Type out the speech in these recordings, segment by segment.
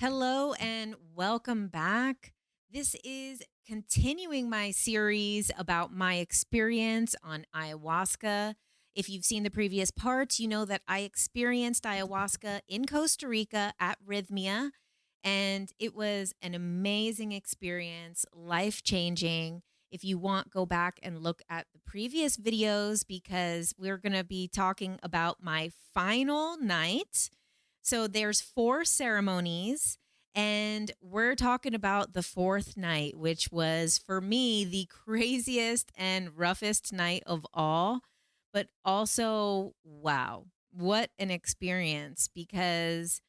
Hello and welcome back. This is continuing my series about my experience on ayahuasca. If you've seen the previous parts, you know that I experienced ayahuasca in Costa Rica at Rythmia, and it was an amazing experience, life changing. If you want, go back and look at the previous videos because we're going to be talking about my final night. So there's four ceremonies, and we're talking about the fourth night, which was for me the craziest and roughest night of all. But also, wow, what an experience. Because,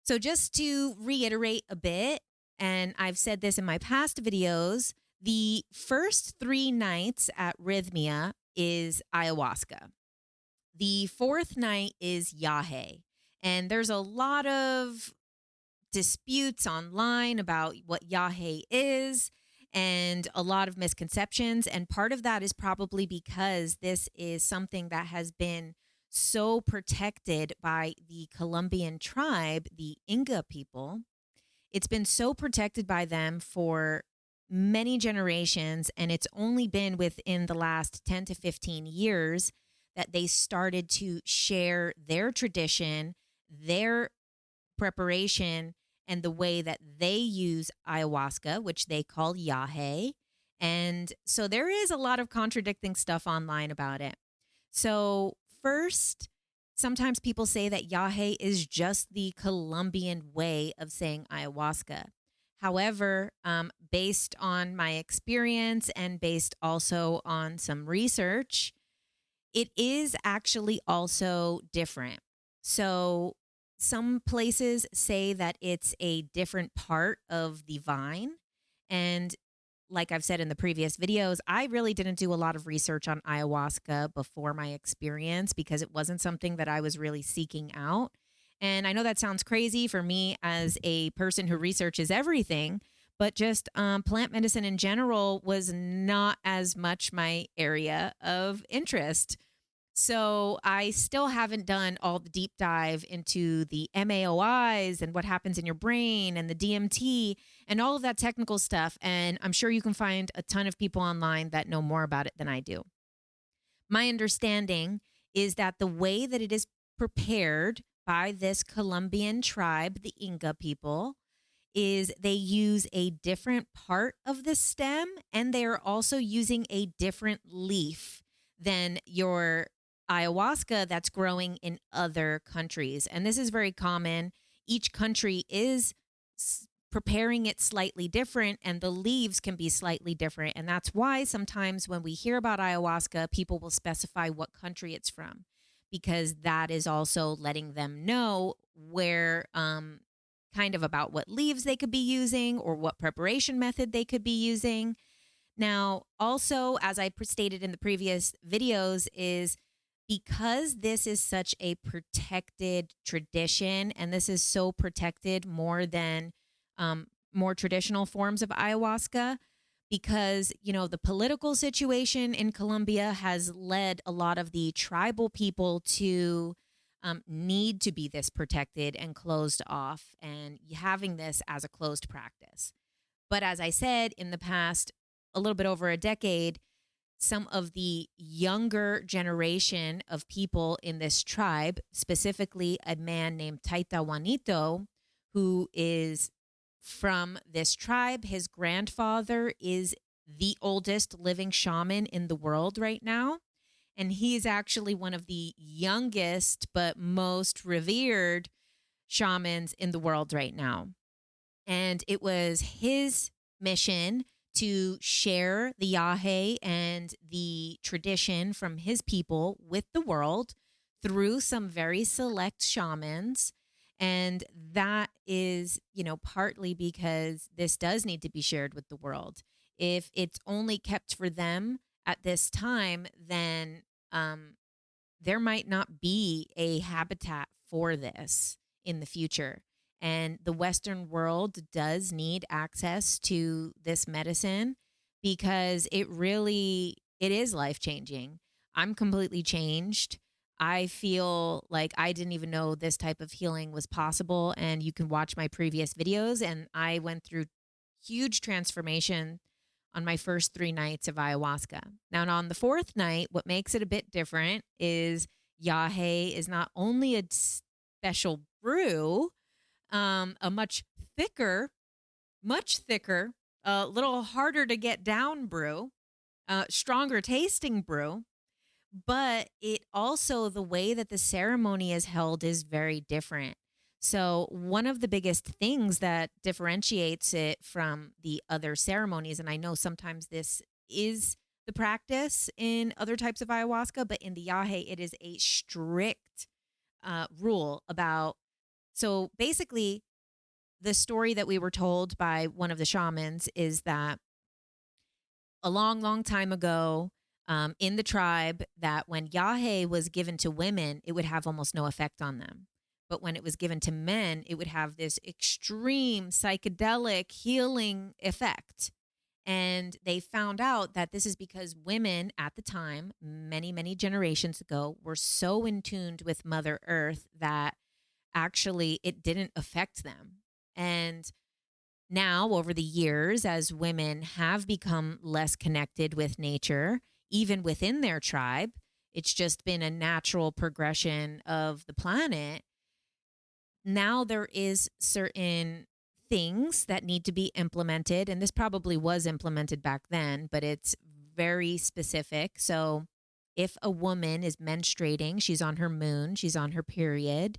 so just to reiterate a bit, and I've said this in my past videos, the first three nights at Rythmia is ayahuasca. The fourth night is Yagé. And there's a lot of disputes online about what Yagé is and a lot of misconceptions. And part of that is probably because this is something that has been so protected by the Colombian tribe, the Inga people. It's been so protected by them for many generations. And it's only been within the last 10 to 15 years that they started to share their tradition, their preparation, and the way that they use ayahuasca, which they call Yagé. And so there is a lot of contradicting stuff online about it. So, first, sometimes people say that Yagé is just the Colombian way of saying ayahuasca. However, based on my experience and based also on some research, it is actually also different. So, some places say that it's a different part of the vine. And like I've said in the previous videos, I really didn't do a lot of research on ayahuasca before my experience because it wasn't something that I was really seeking out. And I know that sounds crazy for me as a person who researches everything, but just plant medicine in general was not as much my area of interest. So I still haven't done all the deep dive into the MAOIs and what happens in your brain and the DMT and all of that technical stuff. And I'm sure you can find a ton of people online that know more about it than I do. My understanding is that the way that it is prepared by this Colombian tribe, the Inca people, is they use a different part of the stem and they are also using a different leaf than your ayahuasca that's growing in other countries. And this is very common. Each country is preparing it slightly different, and the leaves can be slightly different. And that's why sometimes when we hear about ayahuasca, people will specify what country it's from, because that is also letting them know where, kind of about what leaves they could be using or what preparation method they could be using. Now, also, as I stated in the previous videos, is because this is such a protected tradition, and this is so protected more than more traditional forms of ayahuasca, because, you know, the political situation in Colombia has led a lot of the tribal people to need to be this protected and closed off and having this as a closed practice. But as I said, in the past, a little bit over a decade, some of the younger generation of people in this tribe, specifically a man named Taita Juanito, who is from this tribe. His grandfather is the oldest living shaman in the world right now. And he is actually one of the youngest but most revered shamans in the world right now. And it was his mission to share the Yagé and the tradition from his people with the world through some very select shamans. And that is, you know, partly because this does need to be shared with the world. If it's only kept for them at this time, then there might not be a habitat for this in the future. And the Western world does need access to this medicine because it is life changing. I'm completely changed. I feel like I didn't even know this type of healing was possible. And you can watch my previous videos. And I went through huge transformation on my first 3 nights of ayahuasca. Now, on the fourth night, what makes it a bit different is Yagé is not only a special brew, a much thicker, a little harder to get down brew, stronger tasting brew, but it also, the way that the ceremony is held is very different. So, one of the biggest things that differentiates it from the other ceremonies, and I know sometimes this is the practice in other types of ayahuasca, but in the Yahe, it is a strict rule about. So, basically, the story that we were told by one of the shamans is that a long, long time ago in the tribe, that when Yahe was given to women, it would have almost no effect on them. But when it was given to men, it would have this extreme psychedelic healing effect. And they found out that this is because women at the time, many, many generations ago, were so in tuned with Mother Earth that actually it didn't affect them. And now, over the years, as women have become less connected with nature, even within their tribe, it's just been a natural progression of the planet. Now there is certain things that need to be implemented, and this probably was implemented back then, but it's very specific. So if a woman is menstruating, she's on her moon, she's on her period,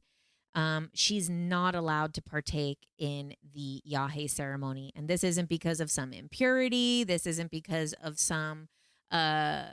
she's not allowed to partake in the Yahe ceremony. And this isn't because of some impurity. This isn't because of some, uh,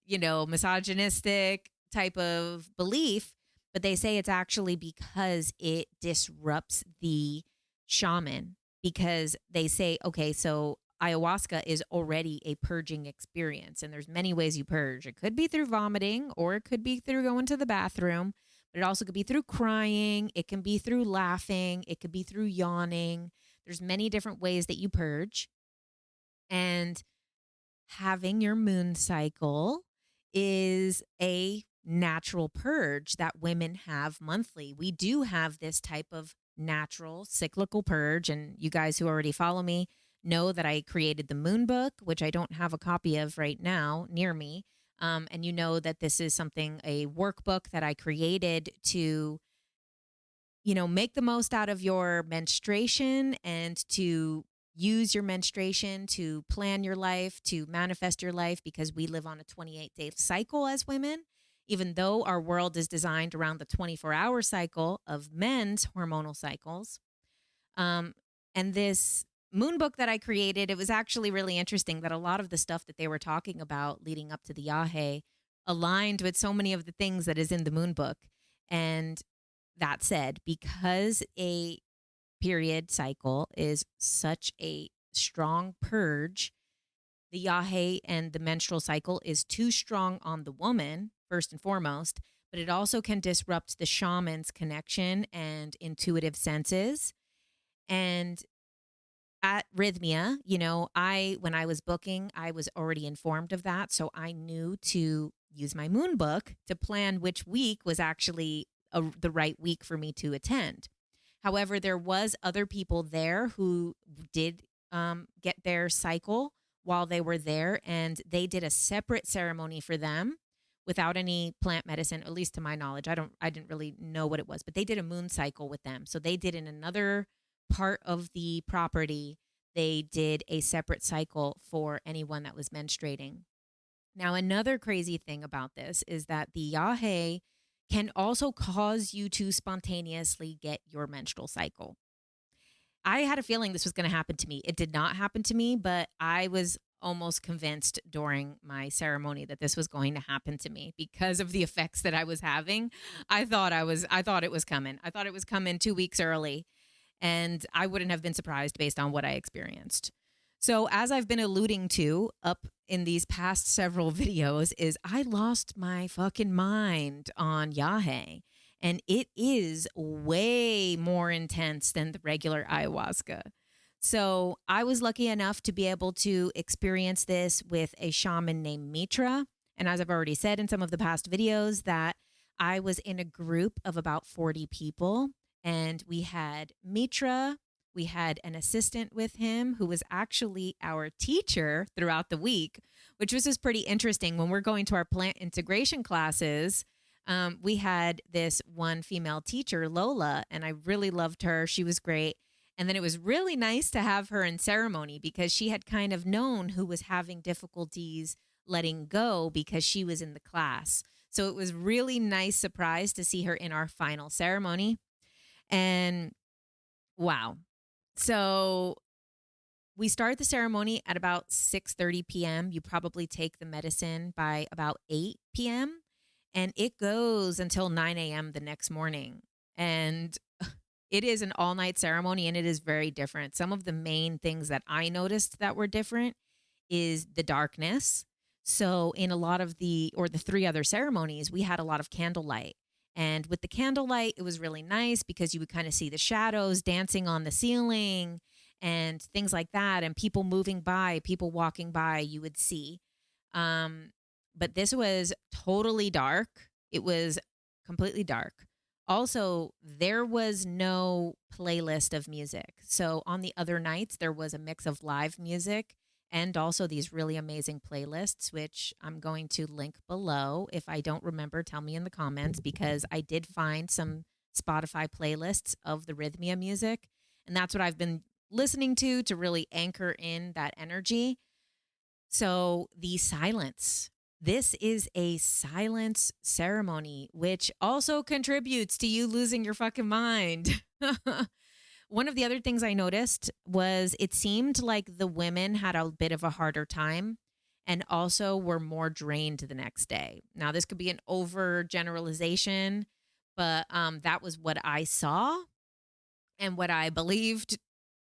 misogynistic type of belief, but they say it's actually because it disrupts the shaman. Because they say, okay, so ayahuasca is already a purging experience, and there's many ways you purge. It could be through vomiting, or it could be through going to the bathroom, but it also could be through crying. It can be through laughing. It could be through yawning. There's many different ways that you purge. And having your moon cycle is a natural purge that women have monthly. We do have this type of natural cyclical purge. And you guys who already follow me know that I created the moon book, which I don't have a copy of right now near me. And you know that this is something, a workbook that I created to, make the most out of your menstruation and to use your menstruation to plan your life, to manifest your life, because we live on a 28-day cycle as women, even though our world is designed around the 24-hour cycle of men's hormonal cycles. And this moon book that I created, it was actually really interesting that a lot of the stuff that they were talking about leading up to the Yahe aligned with so many of the things that is in the moon book. And that said, because a period cycle is such a strong purge, the Yahe and the menstrual cycle is too strong on the woman, first and foremost, but it also can disrupt the shaman's connection and intuitive senses. And at Rythmia, when I was booking, I was already informed of that. So I knew to use my moon book to plan which week was actually the right week for me to attend. However, there was other people there who did get their cycle while they were there, and they did a separate ceremony for them without any plant medicine, at least to my knowledge. I didn't really know what it was, but they did a moon cycle with them. So they did in another part of the property, they did a separate cycle for anyone that was menstruating. Now, another crazy thing about this is that the Yahe can also cause you to spontaneously get your menstrual cycle. I had a feeling this was going to happen to me. It did not happen to me, but I was almost convinced during my ceremony that this was going to happen to me because of the effects that I was having. I thought it was coming. I thought it was coming 2 weeks early, and I wouldn't have been surprised based on what I experienced. So, as I've been alluding to up in these past several videos, is I lost my fucking mind on Yahe. And it is way more intense than the regular ayahuasca. So I was lucky enough to be able to experience this with a shaman named Mitra. And as I've already said in some of the past videos, that I was in a group of about 40 people, and we had Mitra. We had an assistant with him who was actually our teacher throughout the week, which was just pretty interesting. When we're going to our plant integration classes, we had this one female teacher, Lola, and I really loved her. She was great. And then it was really nice to have her in ceremony because she had kind of known who was having difficulties letting go because she was in the class. So it was really nice surprise to see her in our final ceremony. And wow. So we start the ceremony at about 6:30 p.m. You probably take the medicine by about 8 p.m. and it goes until 9 a.m. the next morning. And it is an all-night ceremony, and it is very different. Some of the main things that I noticed that were different is the darkness. So in a lot of the 3 other ceremonies, we had a lot of candlelight. And with the candlelight, it was really nice because you would kind of see the shadows dancing on the ceiling and things like that. And people moving by, people walking by, you would see. But this was totally dark. It was completely dark. Also, there was no playlist of music. So on the other nights, there was a mix of live music and also these really amazing playlists, which I'm going to link below. If I don't remember, tell me in the comments, because I did find some Spotify playlists of the Rythmia music. And that's what I've been listening to really anchor in that energy. So the silence. This is a silence ceremony, which also contributes to you losing your fucking mind. One of the other things I noticed was it seemed like the women had a bit of a harder time and also were more drained the next day. Now, this could be an overgeneralization, but that was what I saw and what I believed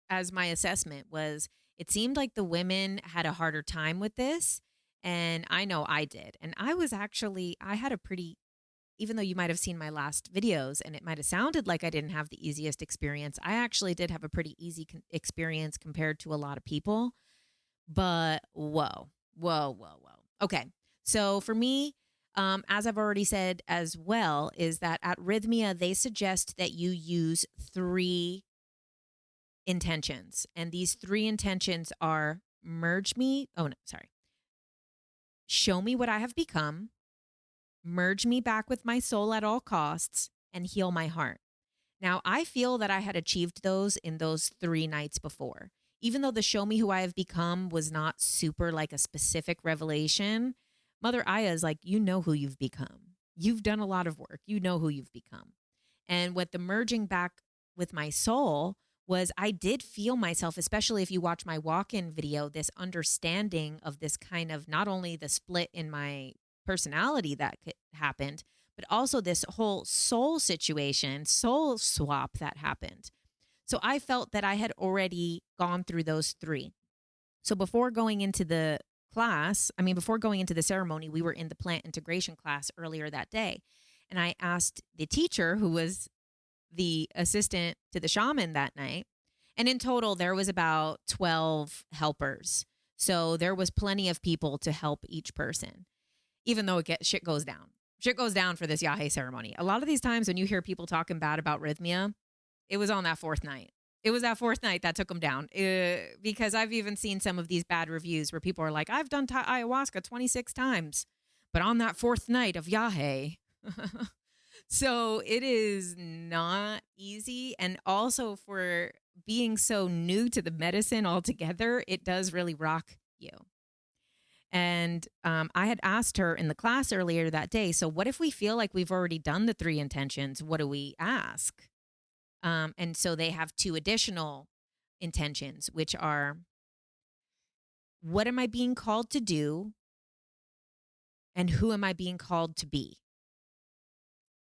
as my assessment was it seemed like the women had a harder time with this. And I know I did. And I had a pretty, even though you might have seen my last videos and it might have sounded like I didn't have the easiest experience, I actually did have a pretty easy experience compared to a lot of people. But whoa. Okay. So for me, as I've already said as well, is that at Rythmia, they suggest that you use 3 intentions. And these 3 intentions are show me what I have become, merge me back with my soul at all costs, and heal my heart. Now, I feel that I had achieved those in those 3 nights before. Even though the show me who I have become was not super like a specific revelation, Mother Aya is like, you know who you've become. You've done a lot of work. You know who you've become. And what the merging back with my soul was, I did feel myself, especially if you watch my walk-in video, this understanding of this kind of not only the split in my personality that happened, but also this whole soul situation, soul swap that happened. So I felt that I had already gone through those 3. So before going into the ceremony, we were in the plant integration class earlier that day. And I asked the teacher, who was the assistant to the shaman that night. And in total, there was about 12 helpers. So there was plenty of people to help each person, even though shit goes down. Shit goes down for this Yagé ceremony. A lot of these times when you hear people talking bad about Rythmia, it was on that 4th night. It was that 4th night that took them down. Because I've even seen some of these bad reviews where people are like, I've done ayahuasca 26 times, but on that 4th night of Yagé. So it is not easy. And also for being so new to the medicine altogether, it does really rock you. And I had asked her in the class earlier that day, so what if we feel like we've already done the 3 intentions? What do we ask? And so they have 2 additional intentions, which are, what am I being called to do? And who am I being called to be?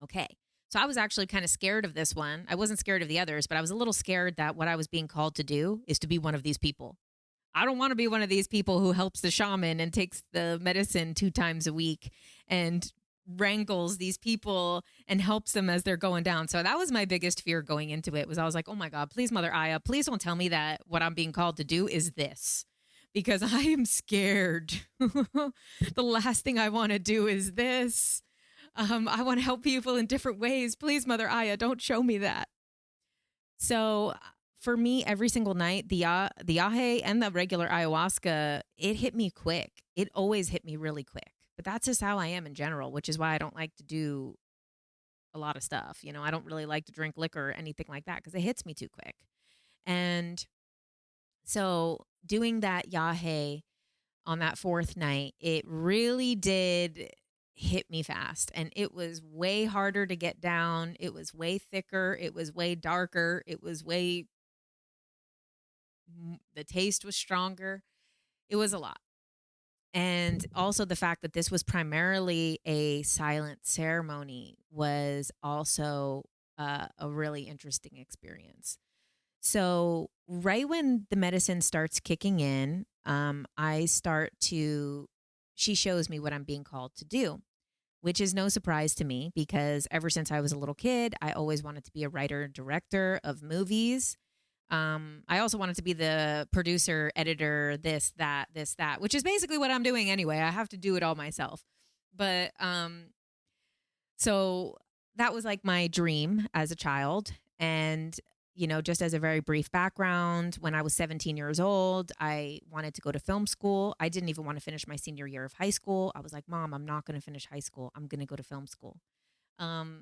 Okay. So I was actually kind of scared of this one. I wasn't scared of the others, but I was a little scared that what I was being called to do is to be one of these people. I don't want to be one of these people who helps the shaman and takes the medicine 2 times a week and wrangles these people and helps them as they're going down. So that was my biggest fear going into it. I was like, oh my God, please, Mother Aya, please don't tell me that what I'm being called to do is this, because I am scared. The last thing I want to do is this. I want to help people in different ways. Please, Mother Aya, don't show me that. So for me, every single night, the Yagé and the regular ayahuasca, it hit me quick. It always hit me really quick. But that's just how I am in general, which is why I don't like to do a lot of stuff. You know, I don't really like to drink liquor or anything like that because it hits me too quick. And so doing that Yagé on that fourth night, it really did hit me fast. And it was way harder to get down. It was way thicker. It was way darker. It was the taste was stronger. It was a lot. And also the fact that this was primarily a silent ceremony was also a really interesting experience. So, right when the medicine starts kicking in, she shows me what I'm being called to do, which is no surprise to me because ever since I was a little kid, I always wanted to be a writer, director of movies. I also wanted to be the producer, editor, this, that, which is basically what I'm doing anyway. I have to do it all myself. But so that was like my dream as a child. And, you know, just as a very brief background, when I was 17 years old, I wanted to go to film school. I didn't even want to finish my senior year of high school. I was like, Mom, I'm not going to finish high school. I'm going to go to film school.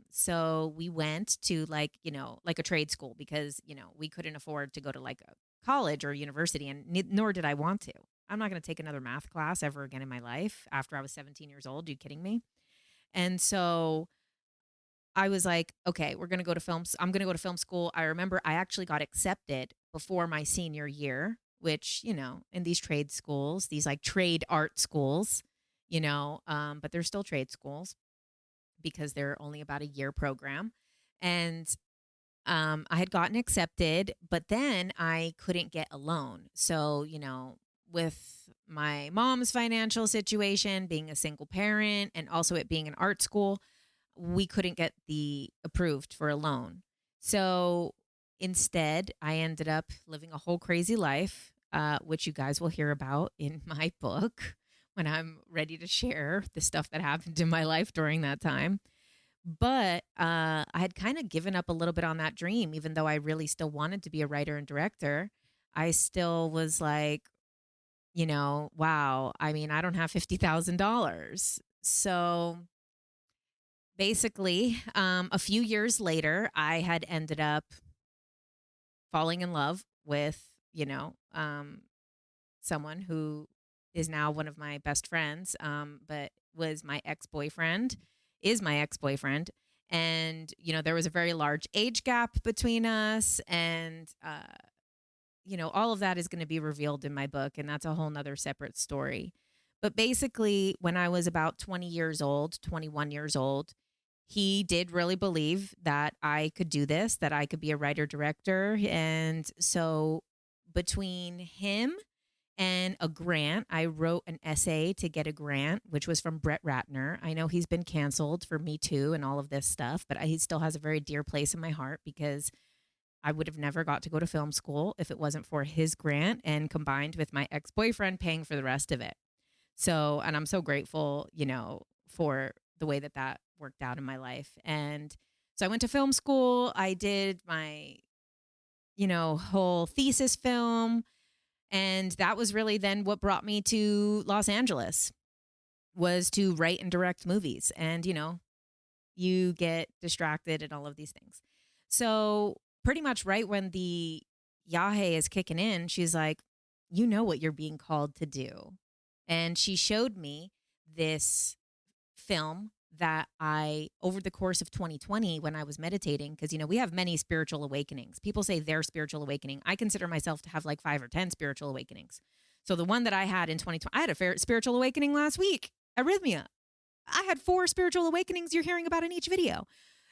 So we went to like, you know, like a trade school because, you know, we couldn't afford to go to like a college or university and nor did I want to. I'm not going to take another math class ever again in my life after I was 17 years old. Are you kidding me? And so I was like, okay, we're going to go to films. I'm going to go to film school. I remember I actually got accepted before my senior year, which, you know, in these trade schools, these like trade art schools, you know, but they're still trade schools because they're only about a year program. And I had gotten accepted, but then I couldn't get a loan. So, you know, with my mom's financial situation, being a single parent, and also it being an art school, we couldn't get the approved for a loan. So instead, I ended up living a whole crazy life, which you guys will hear about in my book when I'm ready to share the stuff that happened in my life during that time. But I had kind of given up a little bit on that dream, even though I really still wanted to be a writer and director. I still was like, you know, wow, I mean, I don't have $50,000. So basically, a few years later, I had ended up falling in love with, you know, someone who is now one of my best friends, but was my ex-boyfriend, is my ex-boyfriend. And, you know, there was a very large age gap between us. And, you know, all of that is going to be revealed in my book. And that's a whole nother separate story. But basically, when I was about 20 years old, 21 years old, he did really believe that I could do this, that I could be a writer director. And so between him and a grant, I wrote an essay to get a grant, which was from Brett Ratner. I know he's been canceled for Me Too and all of this stuff, but he still has a very dear place in my heart because I would have never got to go to film school if it wasn't for his grant and combined with my ex-boyfriend paying for the rest of it. So, and I'm so grateful, you know, for the way that that worked out in my life. And so I went to film school. I did my, you know, whole thesis film. And that was really then what brought me to Los Angeles was to write and direct movies. And, you know, you get distracted and all of these things. So pretty much right when the Yagé is kicking in, she's like, you know what you're being called to do. And she showed me this film that I, over the course of 2020, when I was meditating, because, you know, we have many spiritual awakenings. People say their spiritual awakening. I consider myself to have like 5 or 10 spiritual awakenings. So the one that I had in 2020, I had a spiritual awakening last week at Rythmia. I had 4 spiritual awakenings you're hearing about in each video.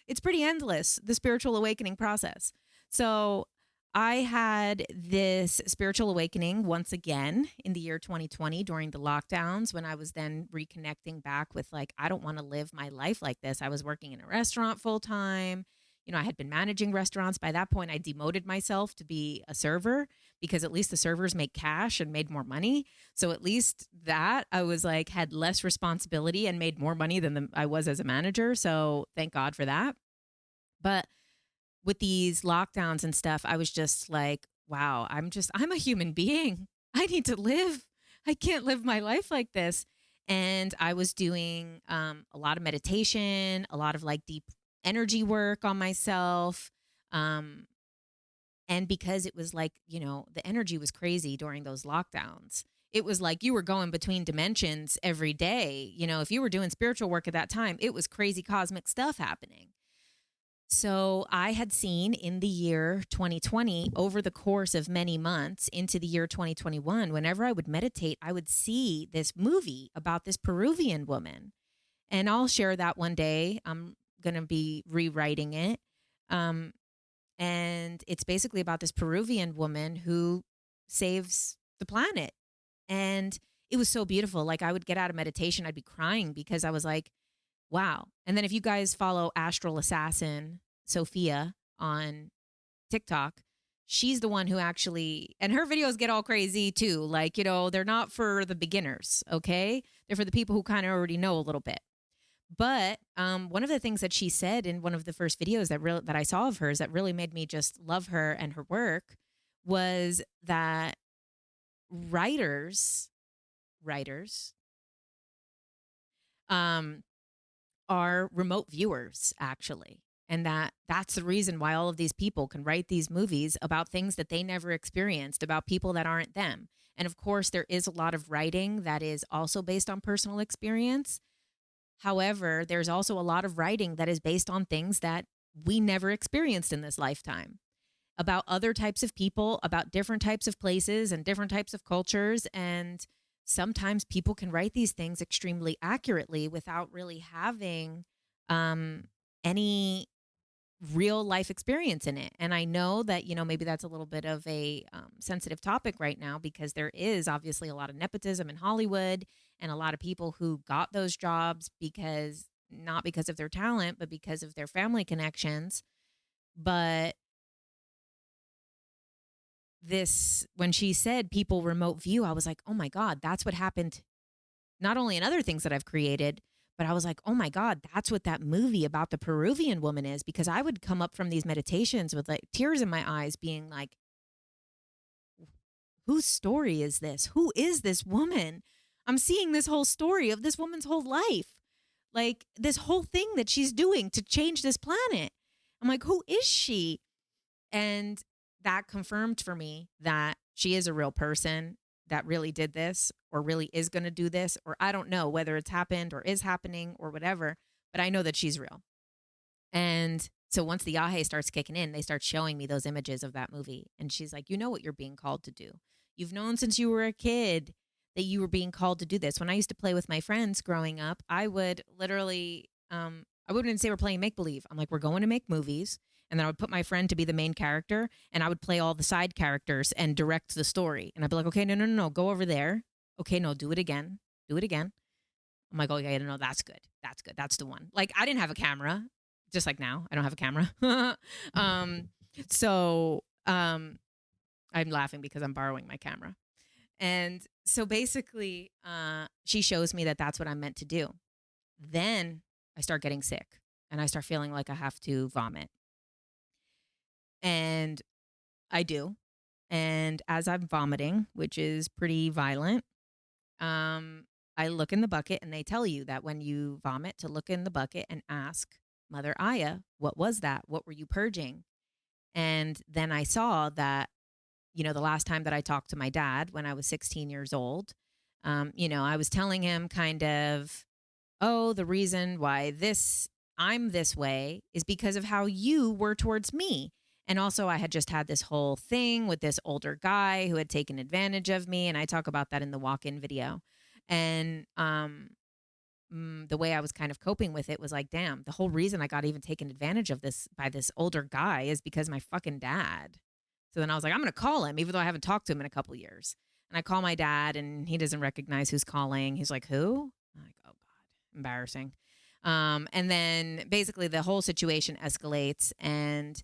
It's pretty endless, the spiritual awakening process. So I had this spiritual awakening once again in the year 2020 during the lockdowns when I was then reconnecting back with like, I don't want to live my life like this. I was working in a restaurant full time. I had been managing restaurants. By that point, I demoted myself to be a server because at least the servers make cash and made more money. So at least that I was like, had less responsibility and made more money than I was as a manager. So thank God for that. But with these lockdowns and stuff, I was just like, wow, I'm a human being. I need to live. I can't live my life like this. And I was doing a lot of meditation, a lot of like deep energy work on myself. Um, and because it was like, the energy was crazy during those lockdowns. It was like you were going between dimensions every day. If you were doing spiritual work at that time, it was crazy cosmic stuff happening. So I had seen in the year 2020, over the course of many months into the year 2021, whenever I would meditate, I would see this movie about this Peruvian woman. And I'll share that one day. I'm going to be rewriting it. And it's basically about this Peruvian woman who saves the planet. And it was so beautiful. Like I would get out of meditation, I'd be crying because I was like, wow. And then if you guys follow Astral Assassin Sophia on TikTok, she's the one who actually, and her videos get all crazy too. Like, they're not for the beginners, okay? They're for the people who kind of already know a little bit. But one of the things that she said in one of the first videos that I saw of hers that really made me just love her and her work was that writers um are remote viewers actually, and that's the reason why all of these people can write these movies about things that they never experienced, about people that aren't them. And of course there is a lot of writing that is also based on personal experience. However, there's also a lot of writing that is based on things that we never experienced in this lifetime, about other types of people, about different types of places and different types of cultures. And sometimes people can write these things extremely accurately without really having any real life experience in it. And I know that, maybe that's a little bit of a sensitive topic right now because there is obviously a lot of nepotism in Hollywood and a lot of people who got those jobs not because of their talent, but because of their family connections. But when she said people remote view, I was like, oh my God, that's what happened. Not only in other things that I've created, but I was like, oh my God, that's what that movie about the Peruvian woman is. Because I would come up from these meditations with like tears in my eyes being like, whose story is this? Who is this woman? I'm seeing this whole story of this woman's whole life. Like this whole thing that she's doing to change this planet. I'm like, who is she? And that confirmed for me that she is a real person that really did this or really is going to do this, or I don't know whether it's happened or is happening or whatever, but I know that she's real. And so once the Yagé starts kicking in, they start showing me those images of that movie. And she's like, you know what you're being called to do. You've known since you were a kid that you were being called to do this. When I used to play with my friends growing up, I would literally, I wouldn't say we're playing make-believe. I'm like, we're going to make movies. And then I would put my friend to be the main character and I would play all the side characters and direct the story. And I'd be like, okay, no, go over there. Okay, no, do it again. Do it again. I'm like, oh, yeah, no, that's good. That's good. That's the one. Like, I didn't have a camera, just like now. I don't have a camera. So I'm laughing because I'm borrowing my camera. And so basically, she shows me that that's what I'm meant to do. Then I start getting sick and I start feeling like I have to vomit. And I do. And as I'm vomiting, which is pretty violent, I look in the bucket and they tell you that when you vomit to look in the bucket and ask Mother Aya, what was that? What were you purging? And then I saw that, the last time that I talked to my dad when I was 16 years old, I was telling him kind of, oh, the reason why I'm this way is because of how you were towards me. And also I had just had this whole thing with this older guy who had taken advantage of me. And I talk about that in the walk-in video. And the way I was kind of coping with it was like, damn, the whole reason I got even taken advantage of by this older guy is because my fucking dad. So then I was like, I'm going to call him, even though I haven't talked to him in a couple of years. And I call my dad and he doesn't recognize who's calling. He's like, who? I'm like, oh God, embarrassing. And then basically the whole situation escalates, and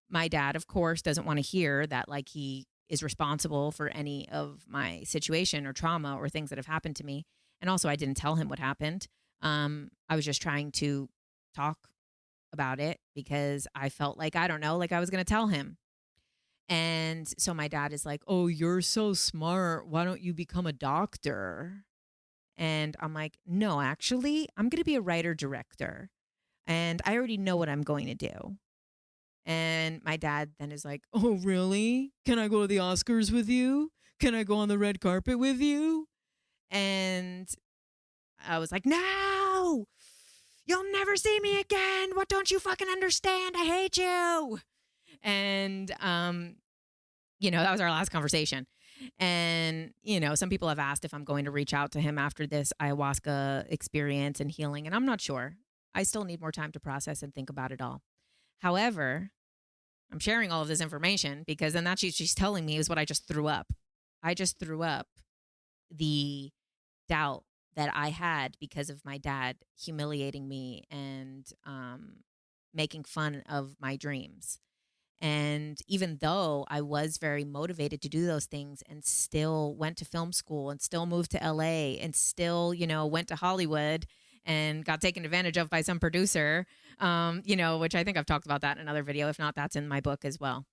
my dad, of course, doesn't want to hear that like he is responsible for any of my situation or trauma or things that have happened to me. And also, I didn't tell him what happened. I was just trying to talk about it because I felt like, I don't know, like I was going to tell him. And so my dad is like, "Oh, you're so smart. Why don't you become a doctor?" And I'm like, "No, actually, I'm going to be a writer director. And I already know what I'm going to do." And my dad then is like, "Oh, really? Can I go to the Oscars with you? Can I go on the red carpet with you?" And I was like, "No, you'll never see me again. What don't you fucking understand? I hate you." And, that was our last conversation. And, some people have asked if I'm going to reach out to him after this ayahuasca experience and healing. And I'm not sure. I still need more time to process and think about it all. However, I'm sharing all of this information because then that's what she's telling me is what I just threw up. I just threw up the doubt that I had because of my dad humiliating me and making fun of my dreams. And even though I was very motivated to do those things and still went to film school and still moved to LA and still, went to Hollywood and got taken advantage of by some producer, which I think I've talked about that in another video. If not, that's in my book as well.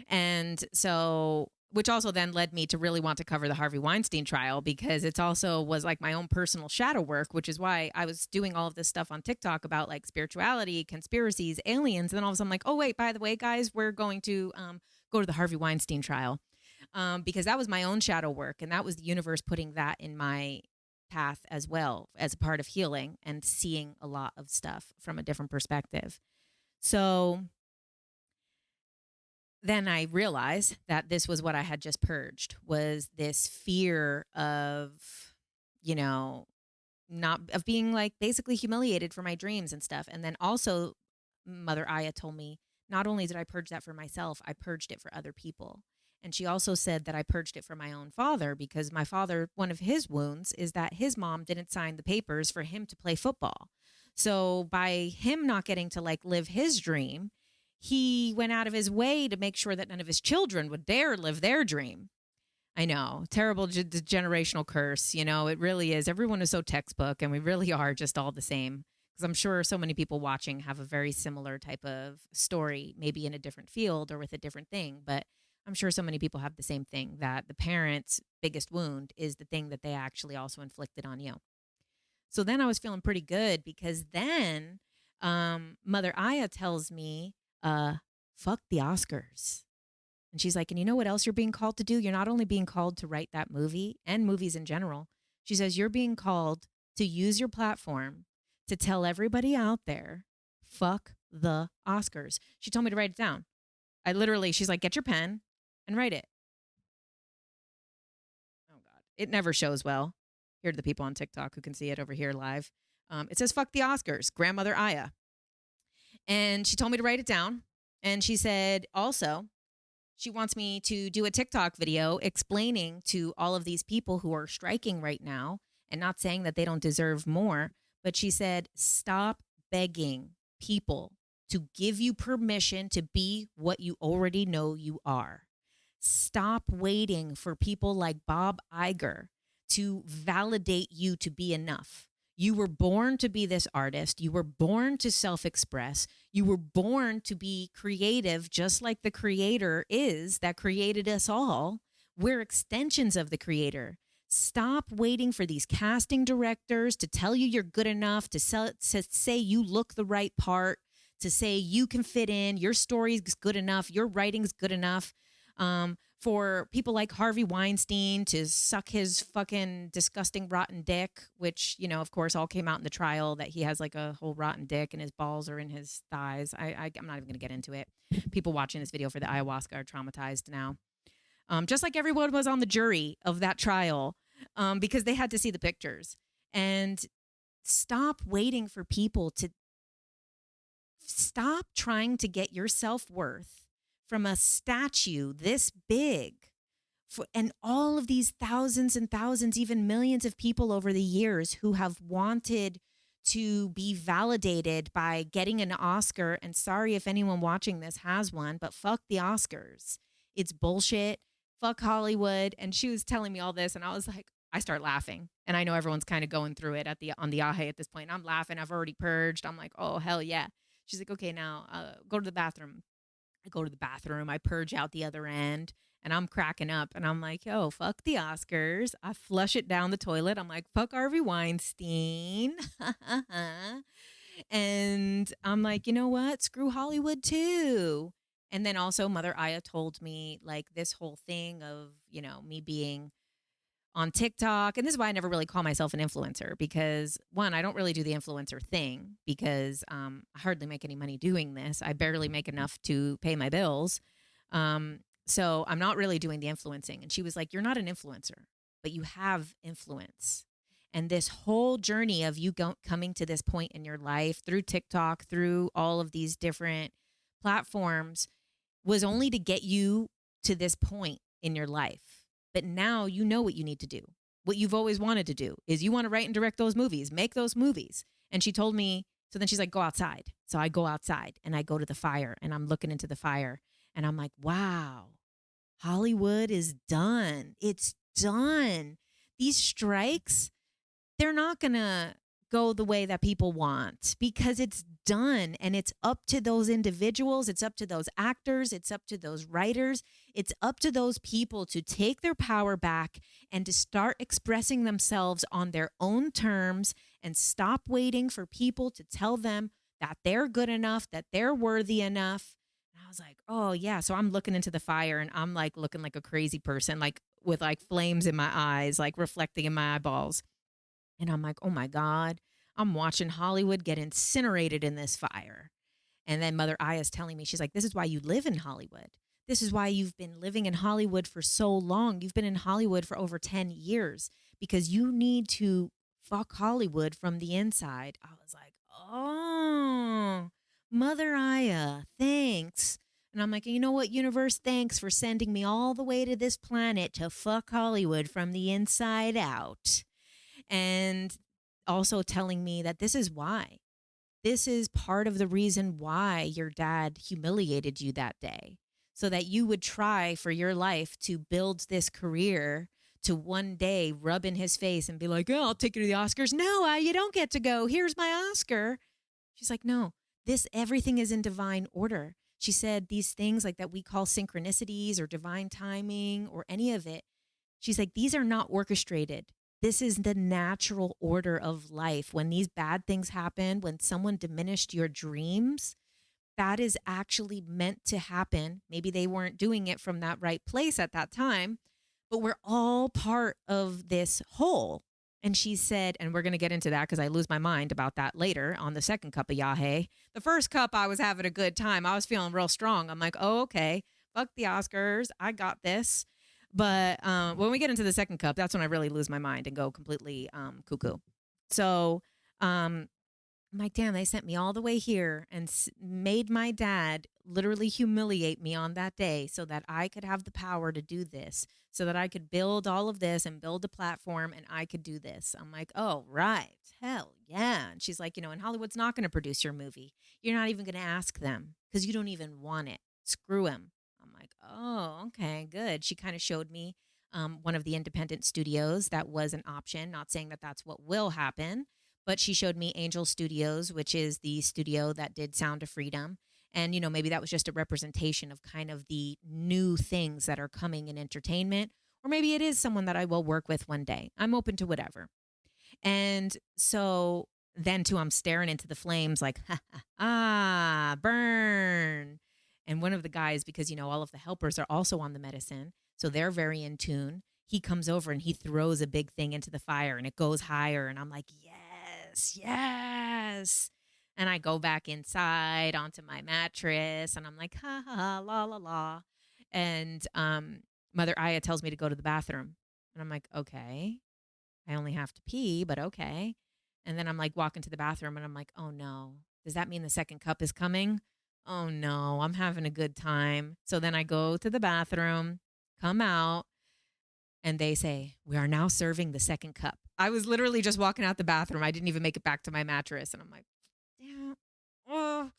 And so, which also then led me to really want to cover the Harvey Weinstein trial because it's also was like my own personal shadow work, which is why I was doing all of this stuff on TikTok about like spirituality, conspiracies, aliens. And then all of a sudden I'm like, oh, wait, by the way, guys, we're going to go to the Harvey Weinstein trial because that was my own shadow work. And that was the universe putting that in my path as well as a part of healing and seeing a lot of stuff from a different perspective. So then I realized that this was what I had just purged, was this fear of, not of being like basically humiliated for my dreams and stuff. And then also Mother Aya told me, not only did I purge that for myself, I purged it for other people. And she also said that I purged it for my own father because my father, one of his wounds is that his mom didn't sign the papers for him to play football. So by him not getting to like live his dream, he went out of his way to make sure that none of his children would dare live their dream. I know, terrible generational curse. It really is. Everyone is so textbook and we really are just all the same. Because I'm sure so many people watching have a very similar type of story, maybe in a different field or with a different thing. But I'm sure so many people have the same thing, that the parent's biggest wound is the thing that they actually also inflicted on you. So then I was feeling pretty good because then Mother Aya tells me, fuck the Oscars. And she's like, and you know what else you're being called to do? You're not only being called to write that movie and movies in general. She says, you're being called to use your platform to tell everybody out there, fuck the Oscars. She told me to write it down. She's like, get your pen and write it. Oh God. It never shows well. Here to the people on TikTok who can see it over here live. It says, fuck the Oscars, Grandmother Aya. And she told me to write it down. And she said also, she wants me to do a TikTok video explaining to all of these people who are striking right now and not saying that they don't deserve more. But she said, stop begging people to give you permission to be what you already know you are. Stop waiting for people like Bob Iger to validate you to be enough. You were born to be this artist. You were born to self-express. You were born to be creative, just like the creator is that created us all. We're extensions of the creator. Stop waiting for these casting directors to tell you you're good enough, to say you look the right part, to say you can fit in, your story is good enough, your writing's good enough. For people like Harvey Weinstein to suck his fucking disgusting rotten dick, which, of course, all came out in the trial that he has like a whole rotten dick and his balls are in his thighs. I'm not even going to get into it. People watching this video for the ayahuasca are traumatized now. Just like everyone was on the jury of that trial because they had to see the pictures. And stop waiting for people to stop trying to get your self-worth from a statue this big and all of these thousands and thousands, even millions of people over the years who have wanted to be validated by getting an Oscar. And sorry if anyone watching this has one, but fuck the Oscars. It's bullshit. Fuck Hollywood. And she was telling me all this, and I was like, I start laughing. And I know everyone's kind of going through it on the Yagé at this point. I'm laughing. I've already purged. I'm like, oh, hell yeah. She's like, okay, now go to the bathroom. I go to the bathroom. I purge out the other end, and I'm cracking up. And I'm like, yo, fuck the Oscars. I flush it down the toilet. I'm like, fuck Harvey Weinstein. And I'm like, you know what? Screw Hollywood too. And then also Mother Aya told me like this whole thing of, me being on TikTok. And this is why I never really call myself an influencer, because one, I don't really do the influencer thing because I hardly make any money doing this. I barely make enough to pay my bills. So I'm not really doing the influencing. And she was like, you're not an influencer, but you have influence. And this whole journey of you coming to this point in your life through TikTok, through all of these different platforms, was only to get you to this point in your life. But now you know what you need to do. What you've always wanted to do is you want to write and direct those movies, make those movies. And she told me, so then she's like, go outside. So I go outside and I go to the fire and I'm looking into the fire and I'm like, wow, Hollywood is done. It's done. These strikes, they're not going to go the way that people want because it's done, and it's up to those individuals. It's up to those actors. It's up to those writers. It's up to those people to take their power back and to start expressing themselves on their own terms and stop waiting for people to tell them that they're good enough, that they're worthy enough. And I was like, oh yeah. So I'm looking into the fire and I'm like looking like a crazy person, like with like flames in my eyes, like reflecting in my eyeballs. And I'm like, oh my God, I'm watching Hollywood get incinerated in this fire. And then Mother Aya's telling me, she's like, this is why you live in Hollywood. This is why you've been living in Hollywood for so long. You've been in Hollywood for over 10 years because you need to fuck Hollywood from the inside. I was like, oh, Mother Aya, thanks. And I'm like, you know what, universe, thanks for sending me all the way to this planet to fuck Hollywood from the inside out. And also telling me that this is why. This is part of the reason why your dad humiliated you that day, so that you would try for your life to build this career to one day rub in his face and be like, oh, I'll take you to the Oscars. No, you don't get to go. Here's my Oscar. She's like, no, everything is in divine order. She said these things like that we call synchronicities or divine timing or any of it. She's like, these are not orchestrated. This is the natural order of life. When these bad things happen, when someone diminished your dreams, that is actually meant to happen. Maybe they weren't doing it from that right place at that time, but we're all part of this whole. And she said, and we're going to get into that because I lose my mind about that later on the second cup of Yagé. The first cup, I was having a good time. I was feeling real strong. I'm like, oh, okay, fuck the Oscars. I got this. But when we get into the second cup, that's when I really lose my mind and go completely cuckoo. So I'm like, damn, they sent me all the way here and made my dad literally humiliate me on that day so that I could have the power to do this, so that I could build all of this and build a platform and I could do this. I'm like, oh, right. Hell yeah. And she's like, and Hollywood's not going to produce your movie. You're not even going to ask them because you don't even want it. Screw him. I'm like, oh, okay, good. She kind of showed me one of the independent studios that was an option, not saying that that's what will happen, but she showed me Angel Studios, which is the studio that did Sound of Freedom. And, maybe that was just a representation of kind of the new things that are coming in entertainment, or maybe it is someone that I will work with one day. I'm open to whatever. And so then too, I'm staring into the flames like, burn. And one of the guys, because, all of the helpers are also on the medicine, so they're very in tune. He comes over and he throws a big thing into the fire and it goes higher. And I'm like, yes, yes. And I go back inside onto my mattress and I'm like, ha, ha, ha, la, la, la. And Mother Aya tells me to go to the bathroom. And I'm like, okay, I only have to pee, but okay. And then I'm like walking to the bathroom and I'm like, oh no, does that mean the second cup is coming? Oh no, I'm having a good time. So then I go to the bathroom, come out, And they say, we are now serving the second cup. I was literally just walking out the bathroom. I didn't even make it back to my mattress. And I'm like, damn, oh,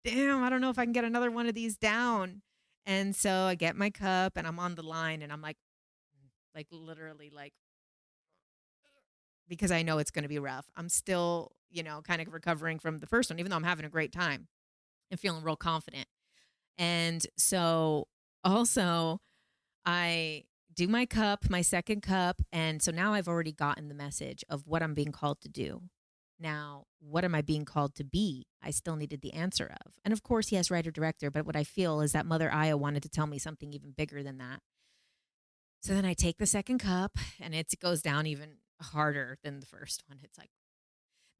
damn, I don't know if I can get another one of these down. And so I get my cup and I'm on the line and I'm like literally like, because I know it's going to be rough. I'm still, kind of recovering from the first one, even though I'm having a great time and feeling real confident. And so also I do my cup, my second cup. And so now I've already gotten the message of what I'm being called to do. Now, what am I being called to be? I still needed the answer of. And of course, yes, writer director. But what I feel is that Mother Aya wanted to tell me something even bigger than that. So then I take the second cup and it goes down even harder than the first one. It's like,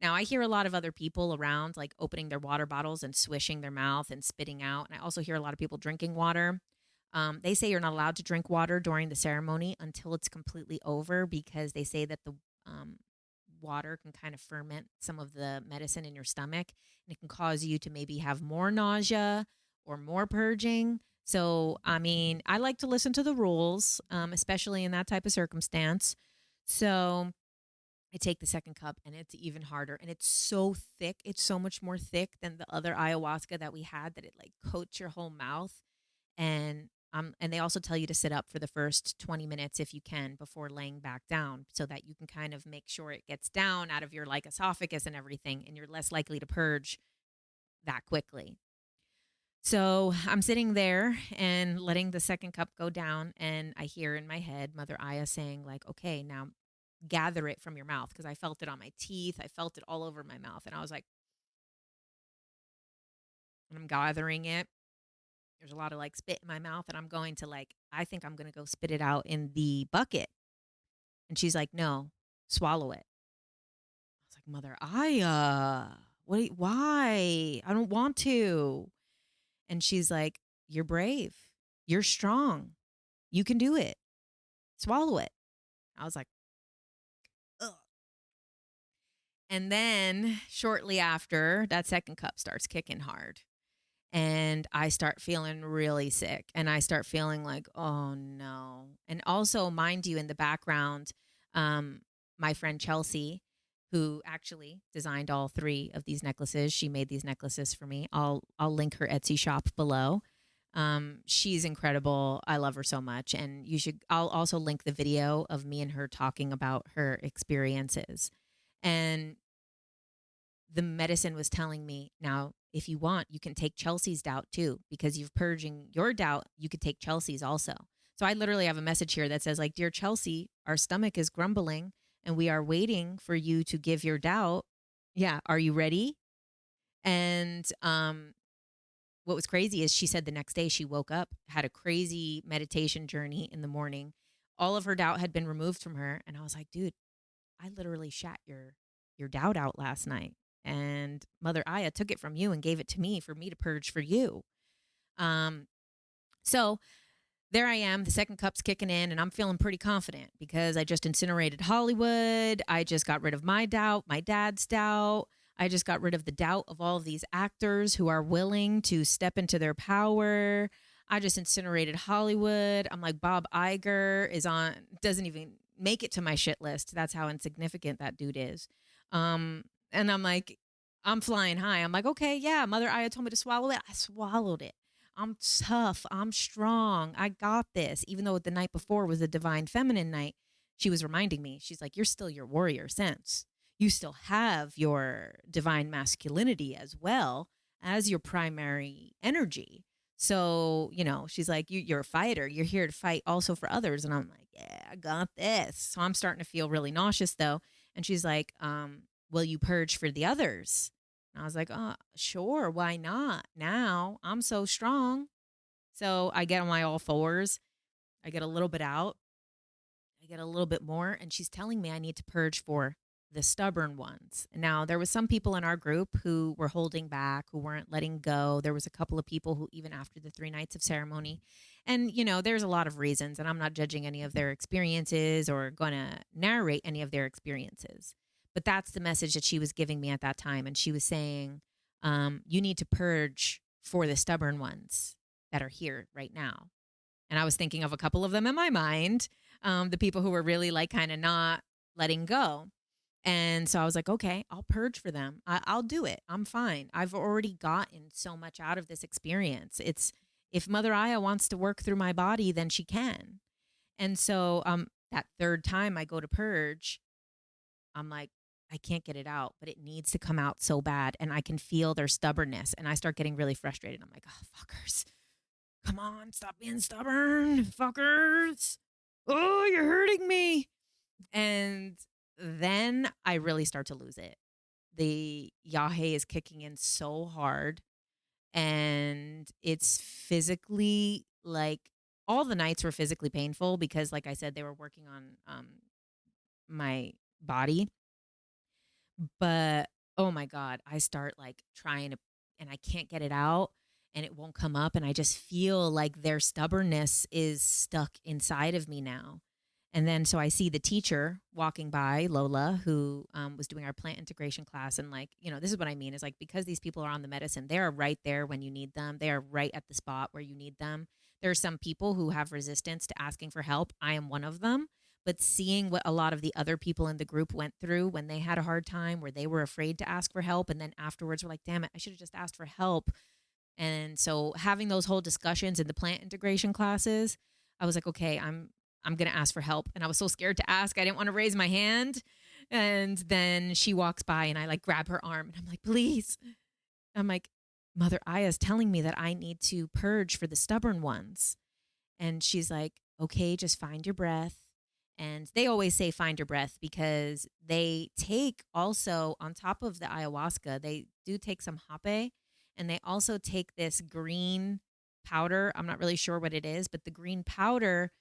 now I hear a lot of other people around like opening their water bottles and swishing their mouth and spitting out. And I also hear a lot of people drinking water. They say you're not allowed to drink water during the ceremony until it's completely over because they say that the water can kind of ferment some of the medicine in your stomach and it can cause you to maybe have more nausea or more purging. So, I mean, I like to listen to the rules, especially in that type of circumstance. So I take the second cup and it's even harder and it's so thick. It's so much more thick than the other ayahuasca that we had that it like coats your whole mouth. And they also tell you to sit up for the first 20 minutes if you can before laying back down so that you can kind of make sure it gets down out of your like esophagus and everything and you're less likely to purge that quickly. So I'm sitting there and letting the second cup go down and I hear in my head Mother Aya saying like, okay, now gather it from your mouth because I felt it on my teeth. I felt it all over my mouth and I was like, and I'm gathering it. There's a lot of like spit in my mouth and I'm going to like, I think I'm going to go spit it out in the bucket. And she's like, no, swallow it. I was like, Mother Aya, why? I don't want to. And she's like, you're brave. You're strong. You can do it. Swallow it. I was like, ugh. And then shortly after, that second cup starts kicking hard. And I start feeling really sick and I start feeling like, oh no. And also, mind you, in the background, my friend Chelsea, who actually designed all three of these necklaces, she made these necklaces for me. I'll link her Etsy shop below. She's incredible. I love her so much. And I'll also link the video of me and her talking about her experiences. And the medicine was telling me, now, if you want, you can take Chelsea's doubt too, because you're purging your doubt. You could take Chelsea's also. So I literally have a message here that says, like, dear Chelsea, our stomach is grumbling and we are waiting for you to give your doubt. Yeah. Are you ready? And what was crazy is she said the next day she woke up, had a crazy meditation journey in the morning. All of her doubt had been removed from her. And I was like, dude, I literally shat your doubt out last night. And Mother Aya took it from you and gave it to me for me to purge for you. So there I am. The second cup's kicking in and I'm feeling pretty confident because I just incinerated Hollywood. I just got rid of my doubt, my dad's doubt. I just got rid of the doubt of all of these actors who are willing to step into their power. I just incinerated Hollywood. I'm like, Bob Iger doesn't even make it to my shit list. That's how insignificant that dude is. And I'm like, I'm flying high. I'm like, okay, yeah, Mother Aya told me to swallow it. I swallowed it. I'm tough. I'm strong. I got this. Even though the night before was a divine feminine night, she was reminding me, she's like, you're still your warrior sense. You still have your divine masculinity as well as your primary energy. So, she's like, you're a fighter. You're here to fight also for others. And I'm like, yeah, I got this. So I'm starting to feel really nauseous though. And she's like, will you purge for the others? And I was like, sure. Why not? Now I'm so strong. So I get on my all fours. I get a little bit out. I get a little bit more. And she's telling me I need to purge for the stubborn ones. Now, there was some people in our group who were holding back, who weren't letting go. There was a couple of people who, even after the 3 nights of ceremony, and, there's a lot of reasons, and I'm not judging any of their experiences or going to narrate any of their experiences. But that's the message that she was giving me at that time. And she was saying, you need to purge for the stubborn ones that are here right now. And I was thinking of a couple of them in my mind. the people who were really like kind of not letting go. And so I was like, okay, I'll purge for them. I'll do it. I'm fine. I've already gotten so much out of this experience. It's if Mother Aya wants to work through my body, then she can. And so that third time I go to purge, I'm like, I can't get it out, but it needs to come out so bad. And I can feel their stubbornness. And I start getting really frustrated. I'm like, oh, fuckers. Come on, stop being stubborn, fuckers. Oh, you're hurting me. And then I really start to lose it. The Yagé is kicking in so hard. And it's physically like all the nights were physically painful because, like I said, they were working on my body. But oh my God, I start like trying to, and I can't get it out and it won't come up. And I just feel like their stubbornness is stuck inside of me now. And then so I see the teacher walking by, Lola, who was doing our plant integration class. And like, this is what I mean is like, because these people are on the medicine, they are right there when you need them. They are right at the spot where you need them. There are some people who have resistance to asking for help. I am one of them. But seeing what a lot of the other people in the group went through when they had a hard time, where they were afraid to ask for help. And then afterwards were like, damn it, I should have just asked for help. And so having those whole discussions in the plant integration classes, I was like, okay, I'm going to ask for help. And I was so scared to ask. I didn't want to raise my hand. And then she walks by and I like grab her arm and I'm like, please. I'm like, Mother Aya's telling me that I need to purge for the stubborn ones. And she's like, okay, just find your breath. And they always say find your breath because they take also on top of the ayahuasca, they do take some hape and they also take this green powder. I'm not really sure what it is, but the green powder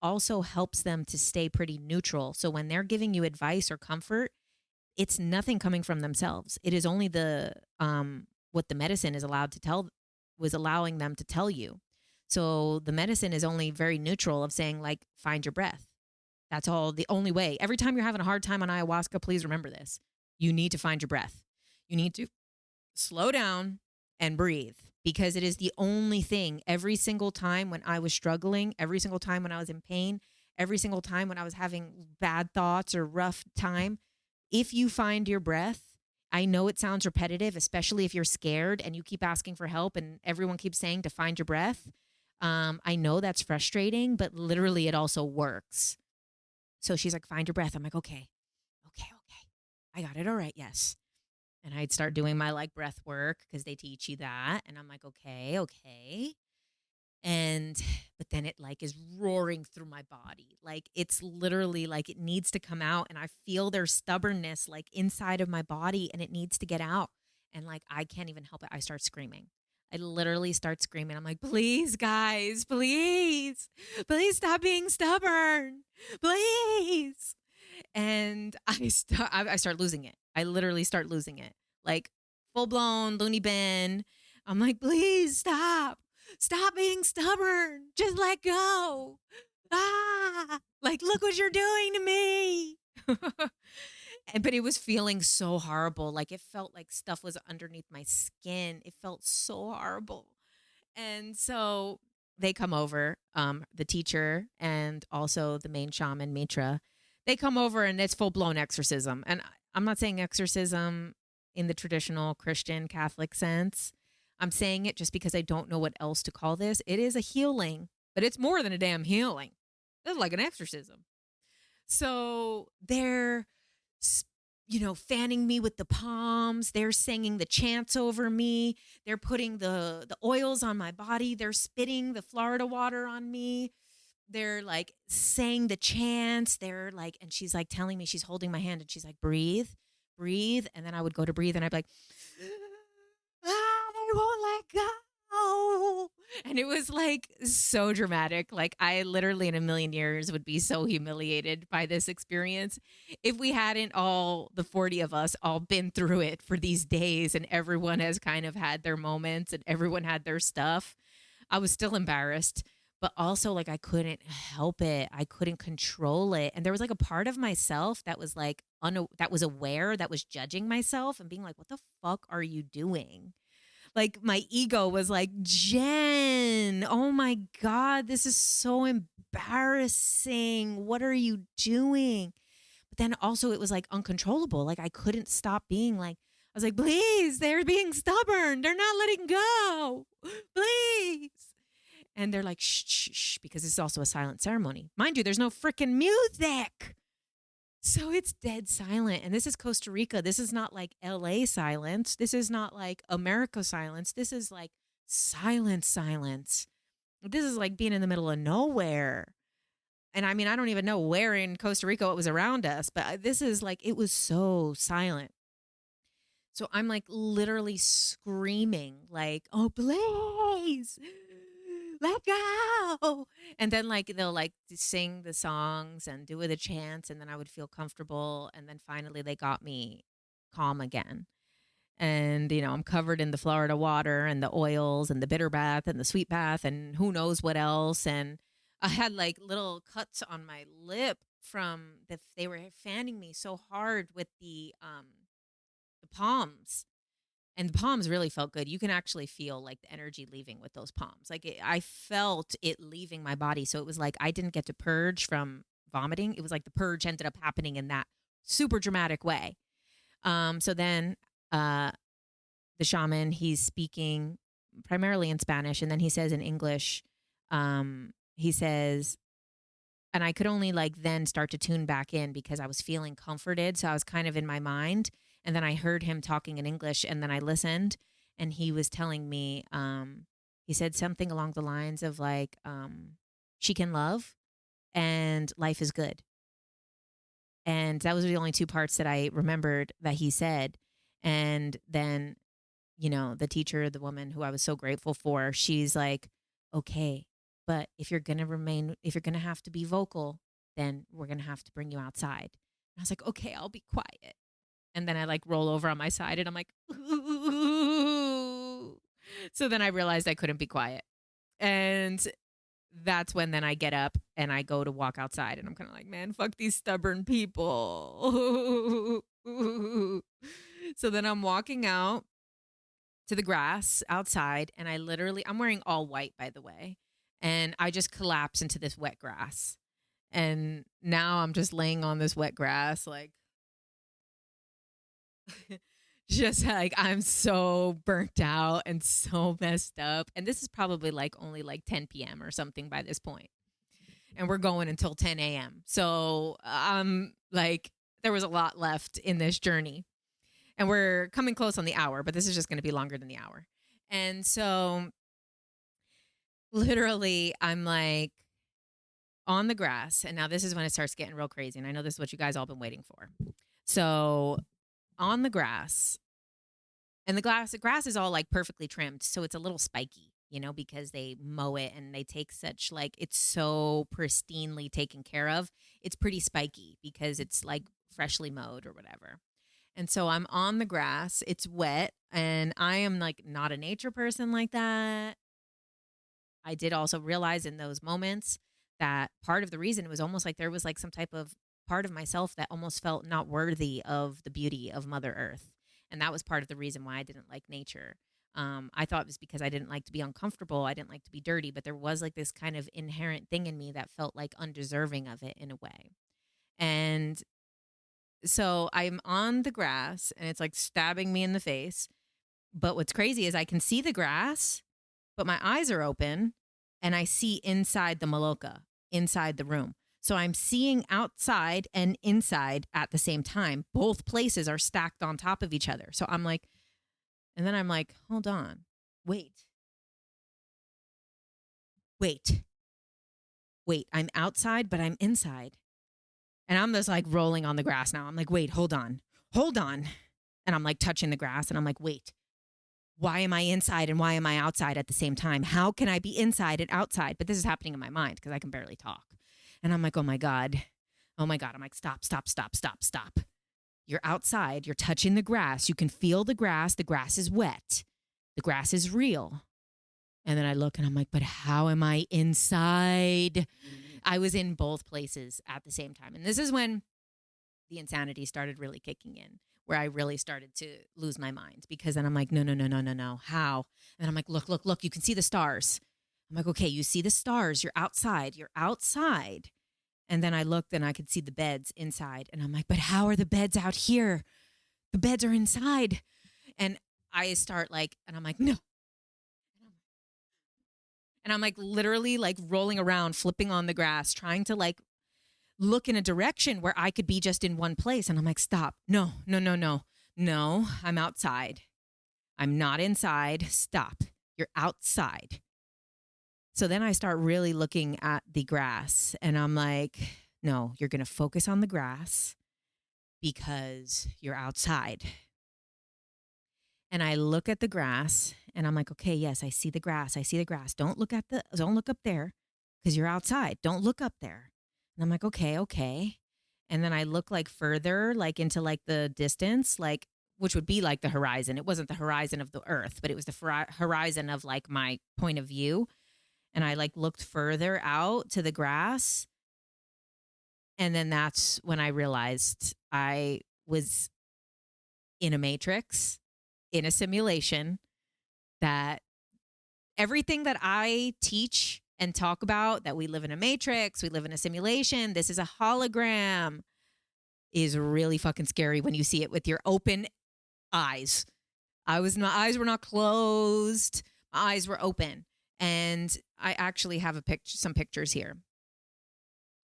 also helps them to stay pretty neutral. So when they're giving you advice or comfort, it's nothing coming from themselves. It is only the what the medicine is was allowing them to tell you. So the medicine is only very neutral of saying like, find your breath. That's all, the only way. Every time you're having a hard time on ayahuasca, please remember this. You need to find your breath. You need to slow down and breathe because it is the only thing. Every single time when I was struggling, every single time when I was in pain, every single time when I was having bad thoughts or rough time, if you find your breath, I know it sounds repetitive, especially if you're scared and you keep asking for help and everyone keeps saying to find your breath. I know that's frustrating, but literally it also works. So she's like, find your breath. I'm like, okay. I got it. All right. Yes. And I'd start doing my like breath work because they teach you that. And I'm like, okay. But then it like is roaring through my body. Like it's literally like it needs to come out. And I feel their stubbornness like inside of my body and it needs to get out. And like, I can't even help it. I start screaming. I literally start screaming. I'm like, please, guys, please stop being stubborn. Please. And I start losing it. I literally start losing it. Like full blown loony bin. I'm like, please stop. Stop being stubborn. Just let go. Like, look what you're doing to me. But it was feeling so horrible. Like it felt like stuff was underneath my skin. It felt so horrible. And so they come over, the teacher and also the main shaman, Mitra. They come over and it's full blown exorcism. And I'm not saying exorcism in the traditional Christian Catholic sense. I'm saying it just because I don't know what else to call this. It is a healing, but it's more than a damn healing. It's like an exorcism. So they're, fanning me with the palms. They're singing the chants over me. They're putting the oils on my body. They're spitting the Florida water on me. They're like saying the chants. They're like, and she's like telling me, she's holding my hand and she's like, breathe. And then I would go to breathe and I'd be like, I won't let go. And it was like so dramatic. Like I literally in a million years would be so humiliated by this experience if we hadn't all, the 40 of us, all been through it for these days and everyone has kind of had their moments and everyone had their stuff. I was still embarrassed, but also like I couldn't help it. I couldn't control it. And there was like a part of myself that was like, that was aware, that was judging myself and being like, what the fuck are you doing? Like my ego was like, Jen, oh my God, this is so embarrassing. What are you doing? But then also it was like uncontrollable. Like I couldn't stop being like, I was like, please, they're being stubborn. They're not letting go. Please. And they're like, shh, shh, shh, because it's also a silent ceremony. Mind you, there's no freaking music. So it's dead silent. And this is Costa Rica. This is not like LA silence. This is not like America silence. This is like silent silence. This is like being in the middle of nowhere. And I mean, I don't even know where in Costa Rica it was around us, but this is like, it was so silent. So I'm like literally screaming, like, oh, please, let go. And then like they'll like sing the songs and do the chants, and then I would feel comfortable. And then finally they got me calm again. And, you know, I'm covered in the Florida water and the oils and the bitter bath and the sweet bath and who knows what else. And I had like little cuts on my lip from they were fanning me so hard with the palms, and the palms really felt good. You can actually feel like the energy leaving with those palms. Like I felt it leaving my body. So it was like I didn't get to purge from vomiting. It was like the purge ended up happening in that super dramatic way. So then the shaman, he's speaking primarily in Spanish, and then he says in English, he says, and I could only like then start to tune back in because I was feeling comforted. So I was kind of in my mind. And then I heard him talking in English, and then I listened, and he was telling me, he said something along the lines of like, she can love and life is good. And that was the only two parts that I remembered that he said. And then, you know, the teacher, the woman who I was so grateful for, she's like, okay, but if you're going to have to be vocal, then we're going to have to bring you outside. And I was like, okay, I'll be quiet. And then I like roll over on my side and I'm like, ooh. So then I realized I couldn't be quiet. And that's when then I get up and I go to walk outside, and I'm kind of like, man, fuck these stubborn people. So then I'm walking out to the grass outside, and I'm wearing all white, by the way. And I just collapse into this wet grass. And now I'm just laying on this wet grass, like, just like I'm so burnt out and so messed up. And this is probably like only like 10 p.m. or something by this point. And we're going until 10 a.m. So like there was a lot left in this journey. And we're coming close on the hour, but this is just going to be longer than the hour. And so literally I'm like on the grass. And now this is when it starts getting real crazy. And I know this is what you guys all been waiting for. So on the grass, and the grass is all like perfectly trimmed. So it's a little spiky, you know, because they mow it and they take such like, it's so pristinely taken care of. It's pretty spiky because it's like freshly mowed or whatever. And so I'm on the grass, it's wet, and I am like not a nature person like that. I did also realize in those moments that part of the reason it was almost like there was like some type of part of myself that almost felt not worthy of the beauty of Mother Earth. And that was part of the reason why I didn't like nature. I thought it was because I didn't like to be uncomfortable. I didn't like to be dirty, but there was like this kind of inherent thing in me that felt like undeserving of it in a way. And so I'm on the grass and it's like stabbing me in the face. But what's crazy is I can see the grass, but my eyes are open and I see inside the maloca, inside the room. So I'm seeing outside and inside at the same time. Both places are stacked on top of each other. So I'm like, and then I'm like, hold on, wait. I'm outside, but I'm inside. And I'm just like rolling on the grass now. I'm like, wait, hold on. And I'm like touching the grass and I'm like, wait, why am I inside and why am I outside at the same time? How can I be inside and outside? But this is happening in my mind because I can barely talk. And I'm like, oh my God. I'm like, stop. You're outside. You're touching the grass. You can feel the grass. The grass is wet. The grass is real. And then I look and I'm like, but how am I inside? I was in both places at the same time. And this is when the insanity started really kicking in, where I really started to lose my mind because then I'm like, no. How? And I'm like, look. You can see the stars. I'm like, okay, you see the stars. You're outside. You're outside. And then I looked and I could see the beds inside. And I'm like, but how are the beds out here? The beds are inside. And I start like, and I'm like, no. And I'm like literally like rolling around, flipping on the grass, trying to like look in a direction where I could be just in one place. And I'm like, stop. No, no, no, no. No, I'm outside. I'm not inside. Stop. You're outside. So then I start really looking at the grass and I'm like, no, you're going to focus on the grass because you're outside. And I look at the grass and I'm like, okay, yes, I see the grass. I see the grass. Don't look up there because you're outside. Don't look up there. And I'm like, okay, okay. And then I look like further, like into like the distance, like, which would be like the horizon. It wasn't the horizon of the earth, but it was the horizon of like my point of view. And I like looked further out to the grass. And then that's when I realized I was in a matrix, in a simulation, that everything that I teach and talk about, that we live in a matrix, we live in a simulation, this is a hologram, is really fucking scary when you see it with your open eyes. My eyes were not closed. My eyes were open. And I actually have some pictures here.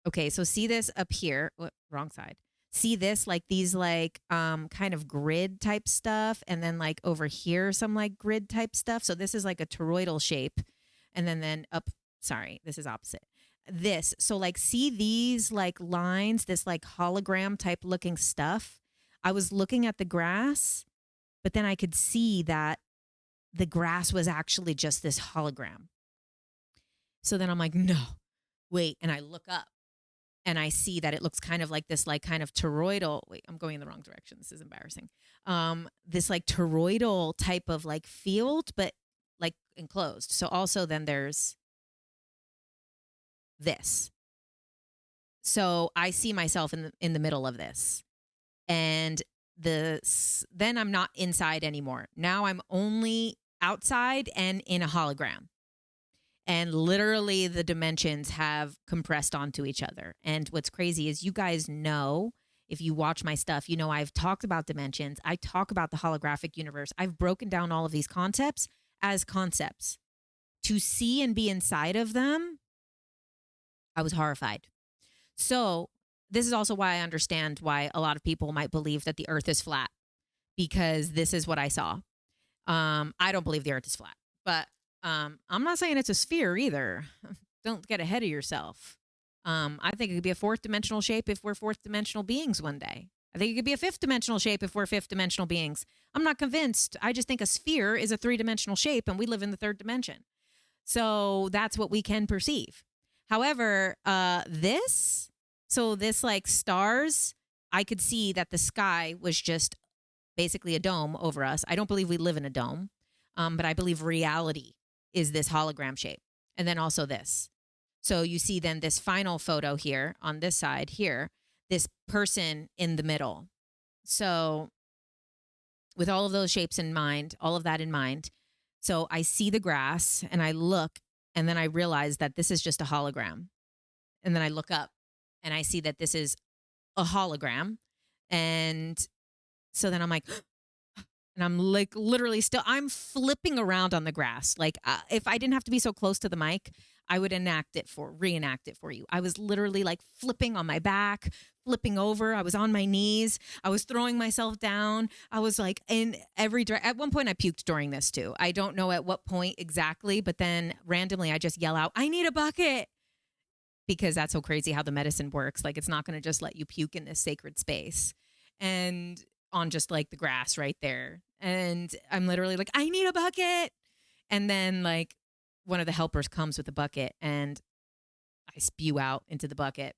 Okay, so see this up here. Wrong side. See this, like these like kind of grid type stuff. And then like over here, some like grid type stuff. So this is like a toroidal shape. And then up, sorry, this is opposite. This, so like see these like lines, this like hologram type looking stuff. I was looking at the grass, but then I could see that the grass was actually just this hologram. So then I'm like, no, wait. And I look up and I see that it looks kind of like this, like kind of toroidal. Wait, I'm going in the wrong direction. This is embarrassing. This like toroidal type of like field, but like enclosed. So also then there's this. So I see myself in the middle of this. And then I'm not inside anymore. Now I'm only outside and in a hologram. And literally the dimensions have compressed onto each other. And what's crazy is you guys know, if you watch my stuff, you know I've talked about dimensions. I talk about the holographic universe. I've broken down all of these concepts as concepts. To see and be inside of them, I was horrified. So this is also why I understand why a lot of people might believe that the earth is flat, because this is what I saw. I don't believe the earth is flat, but I'm not saying it's a sphere either. Don't get ahead of yourself. I think it could be a fourth dimensional shape if we're fourth dimensional beings one day. I think it could be a fifth dimensional shape if we're fifth dimensional beings. I'm not convinced. I just think a sphere is a three-dimensional shape and we live in the third dimension. So that's what we can perceive. However, this like stars, I could see that the sky was just basically a dome over us. I don't believe we live in a dome, but I believe reality is this hologram shape. And then also this. So you see then this final photo here on this side here, this person in the middle. So with all of those shapes in mind, all of that in mind, so I see the grass and I look and then I realize that this is just a hologram. And then I look up and I see that this is a hologram. And so then I'm like, and I'm like literally I'm flipping around on the grass. Like if I didn't have to be so close to the mic, I would reenact it for you. I was literally like flipping on my back, flipping over. I was on my knees. I was throwing myself down. I was like in every at one point I puked during this too. I don't know at what point exactly, but then randomly I just yell out, I need a bucket. Because that's so crazy how the medicine works. Like it's not going to just let you puke in this sacred space. And on just like the grass right there. And I'm literally like, I need a bucket. And then like one of the helpers comes with a bucket and I spew out into the bucket.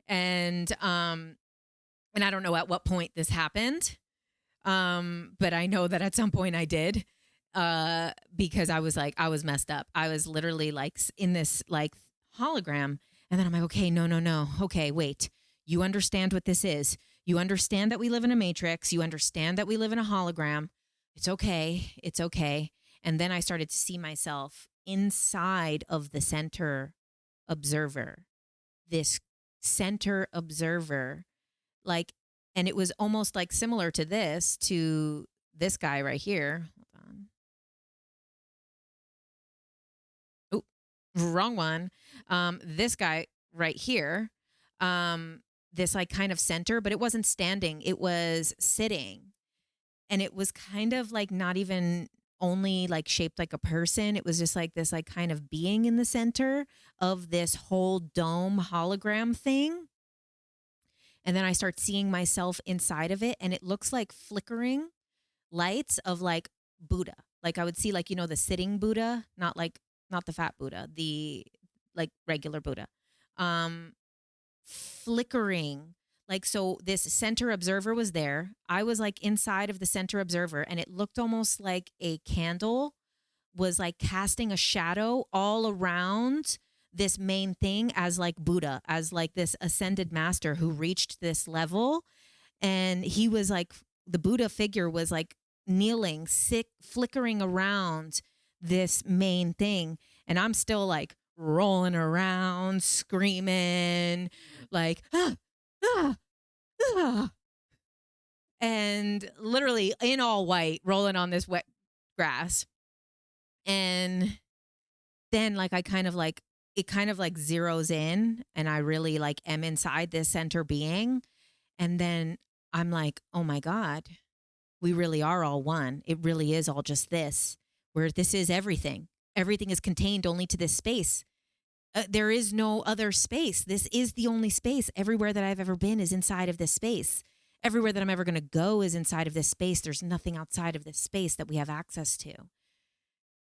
And I don't know at what point this happened. But I know that at some point I did. Because I was messed up. I was literally like in this like hologram. And then I'm like, okay, no. Okay, wait. You understand what this is. You understand that we live in a matrix. You understand that we live in a hologram. It's okay. It's okay. And then I started to see myself inside of the center observer. This center observer, like, and it was almost like similar to this guy right here. Hold on. Oh, wrong one. This guy right here. This like kind of center, but it wasn't standing. It was sitting. And it was kind of like not even only like shaped like a person. It was just like this like kind of being in the center of this whole dome hologram thing. And then I start seeing myself inside of it, and it looks like flickering lights of like Buddha. Like I would see like, the sitting Buddha, not the fat Buddha, the like regular Buddha. Flickering. Like, so this center observer was there. I was like inside of the center observer, and it looked almost like a candle was like casting a shadow all around this main thing as like Buddha, as like this ascended master who reached this level. And he was like, the Buddha figure was like kneeling, sick, flickering around this main thing. And I'm still like rolling around, screaming, like, ah, ah, ah. And literally in all white, rolling on this wet grass. And then like it kind of like zeroes in, and I really like am inside this center being. And then I'm like, oh my God, we really are all one. It really is all just this, where this is everything. Everything is contained only to this space. There is no other space. This is the only space. Everywhere that I've ever been is inside of this space. Everywhere that I'm ever going to go is inside of this space. There's nothing outside of this space that we have access to.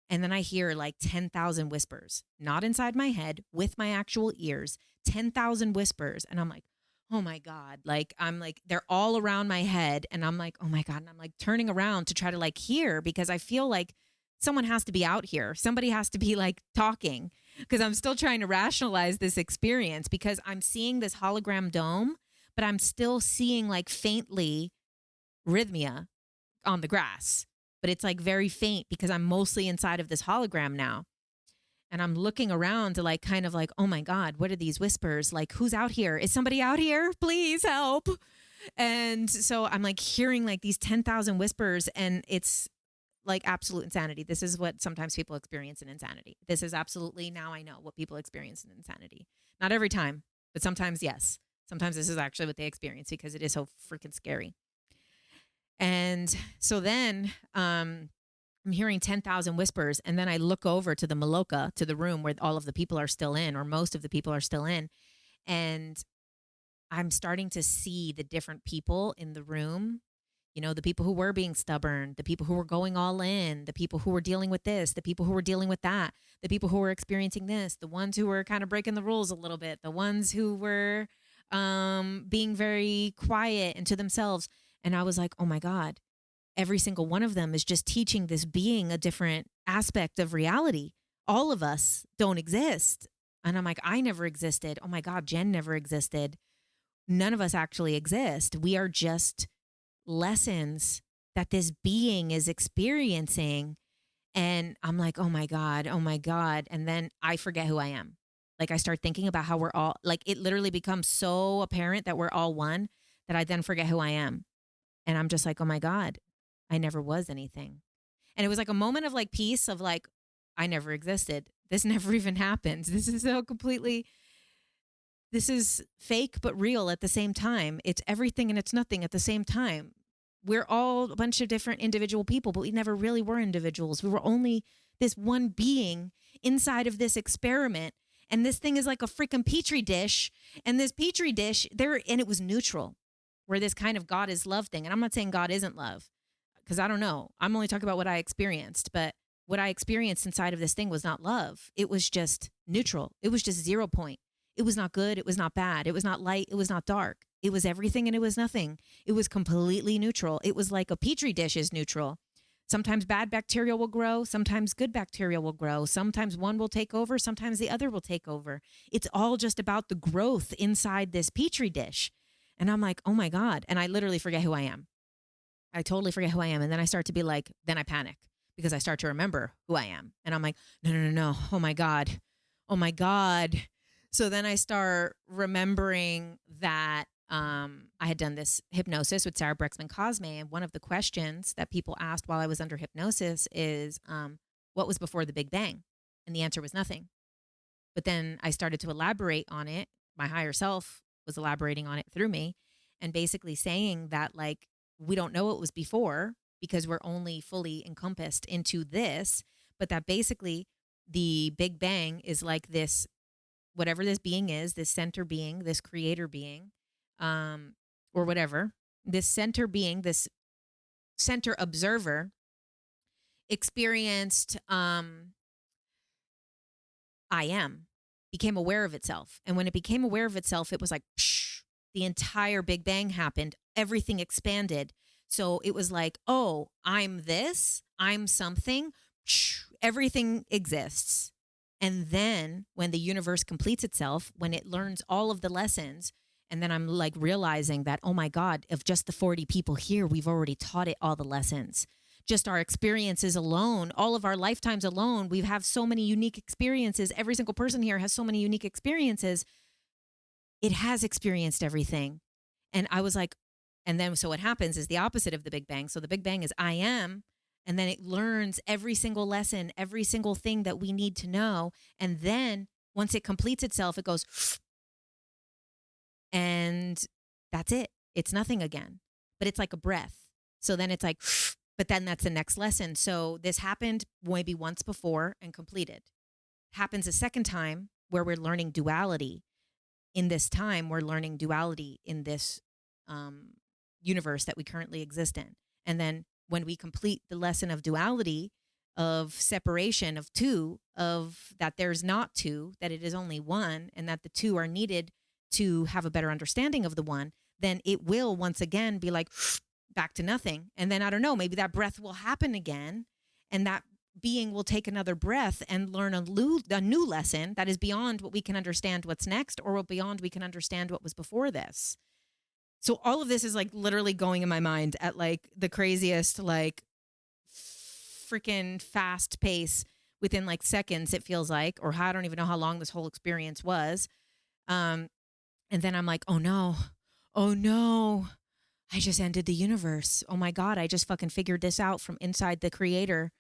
And then I hear like 10,000 whispers, not inside my head, with my actual ears, 10,000 whispers. And I'm like, oh my God. Like, I'm like, they're all around my head. And I'm like, oh my God. And I'm like turning around to try to like hear, because I feel like someone has to be out here. Somebody has to be like talking, because I'm still trying to rationalize this experience, because I'm seeing this hologram dome, but I'm still seeing like faintly Rythmia on the grass. But it's like very faint because I'm mostly inside of this hologram now. And I'm looking around to like kind of like, oh my God, what are these whispers? Like, who's out here? Is somebody out here? Please help. And so I'm like hearing like these 10,000 whispers, and it's like absolute insanity. This is what sometimes people experience in insanity. This is absolutely, now I know what people experience in insanity. Not every time, but sometimes, yes. Sometimes this is actually what they experience, because it is so freaking scary. And so then I'm hearing 10,000 whispers. And then I look over to the Maloka, to the room where all of the people are still in, or most of the people are still in. And I'm starting to see the different people in the room. The people who were being stubborn, the people who were going all in, the people who were dealing with this, the people who were dealing with that, the people who were experiencing this, the ones who were kind of breaking the rules a little bit, the ones who were being very quiet and to themselves. And I was like, oh my God, every single one of them is just teaching this being a different aspect of reality. All of us don't exist. And I'm like, I never existed. Oh my God, Jen never existed. None of us actually exist. We are just lessons that this being is experiencing. And I'm like, oh my God, oh my God. And then I forget who I am. Like, I start thinking about how we're all, like, it literally becomes so apparent that we're all one, that I then forget who I am. And I'm just like, oh my God, I never was anything. And it was like a moment of like peace, of like, I never existed. This never even happened. This is so completely, this is fake but real at the same time. It's everything and it's nothing at the same time. We're all a bunch of different individual people, but we never really were individuals. We were only this one being inside of this experiment. And this thing is like a freaking petri dish. And this petri dish there, and it was neutral, where this kind of God is love thing. And I'm not saying God isn't love, because I don't know. I'm only talking about what I experienced. But what I experienced inside of this thing was not love. It was just neutral. It was just 0 point. It was not good. It was not bad. It was not light. It was not dark. It was everything and it was nothing. It was completely neutral. It was like a petri dish is neutral. Sometimes bad bacteria will grow. Sometimes good bacteria will grow. Sometimes one will take over. Sometimes the other will take over. It's all just about the growth inside this petri dish. And I'm like, oh my God. And I literally forget who I am. I totally forget who I am. And then I start to be like, then I panic, because I start to remember who I am. And I'm like, no, no, no, no. Oh my God. Oh my God. So then I start remembering that I had done this hypnosis with Sarah Brexman Cosme. And one of the questions that people asked while I was under hypnosis is, what was before the Big Bang? And the answer was nothing. But then I started to elaborate on it. My higher self was elaborating on it through me and basically saying that, like, we don't know what was before because we're only fully encompassed into this, but that basically the Big Bang is like this, whatever this being is, this center being, this creator being, or whatever, this center being, this center observer experienced I am, became aware of itself. And when it became aware of itself, it was like, psh, the entire Big Bang happened. Everything expanded. So it was like, oh, I'm this, I'm something, psh, everything exists. And then when the universe completes itself, when it learns all of the lessons, and then I'm like realizing that, oh my God, of just the 40 people here, we've already taught it all the lessons. Just our experiences alone, all of our lifetimes alone, we have so many unique experiences. Every single person here has so many unique experiences. It has experienced everything. And I was like, and then so what happens is the opposite of the Big Bang. So the Big Bang is I am, and then it learns every single lesson, every single thing that we need to know. And then once it completes itself, it goes, and that's it. It's nothing again, but it's like a breath. So then it's like, but then that's the next lesson. So this happened maybe once before and completed. Happens a second time where we're learning duality. In this time, we're learning duality in this universe that we currently exist in. And then when we complete the lesson of duality, of separation of two, of that there's not two, that it is only one, and that the two are needed to have a better understanding of the one, then it will once again be like back to nothing. And then I don't know, maybe that breath will happen again, and that being will take another breath and learn a new lesson that is beyond what we can understand what's next, or beyond we can understand what was before this. So all of this is like literally going in my mind at like the craziest, like freaking fast pace within like seconds, it feels like, or I don't even know how long this whole experience was. And then I'm like, oh no, I just ended the universe. Oh my God, I just fucking figured this out from inside the creator.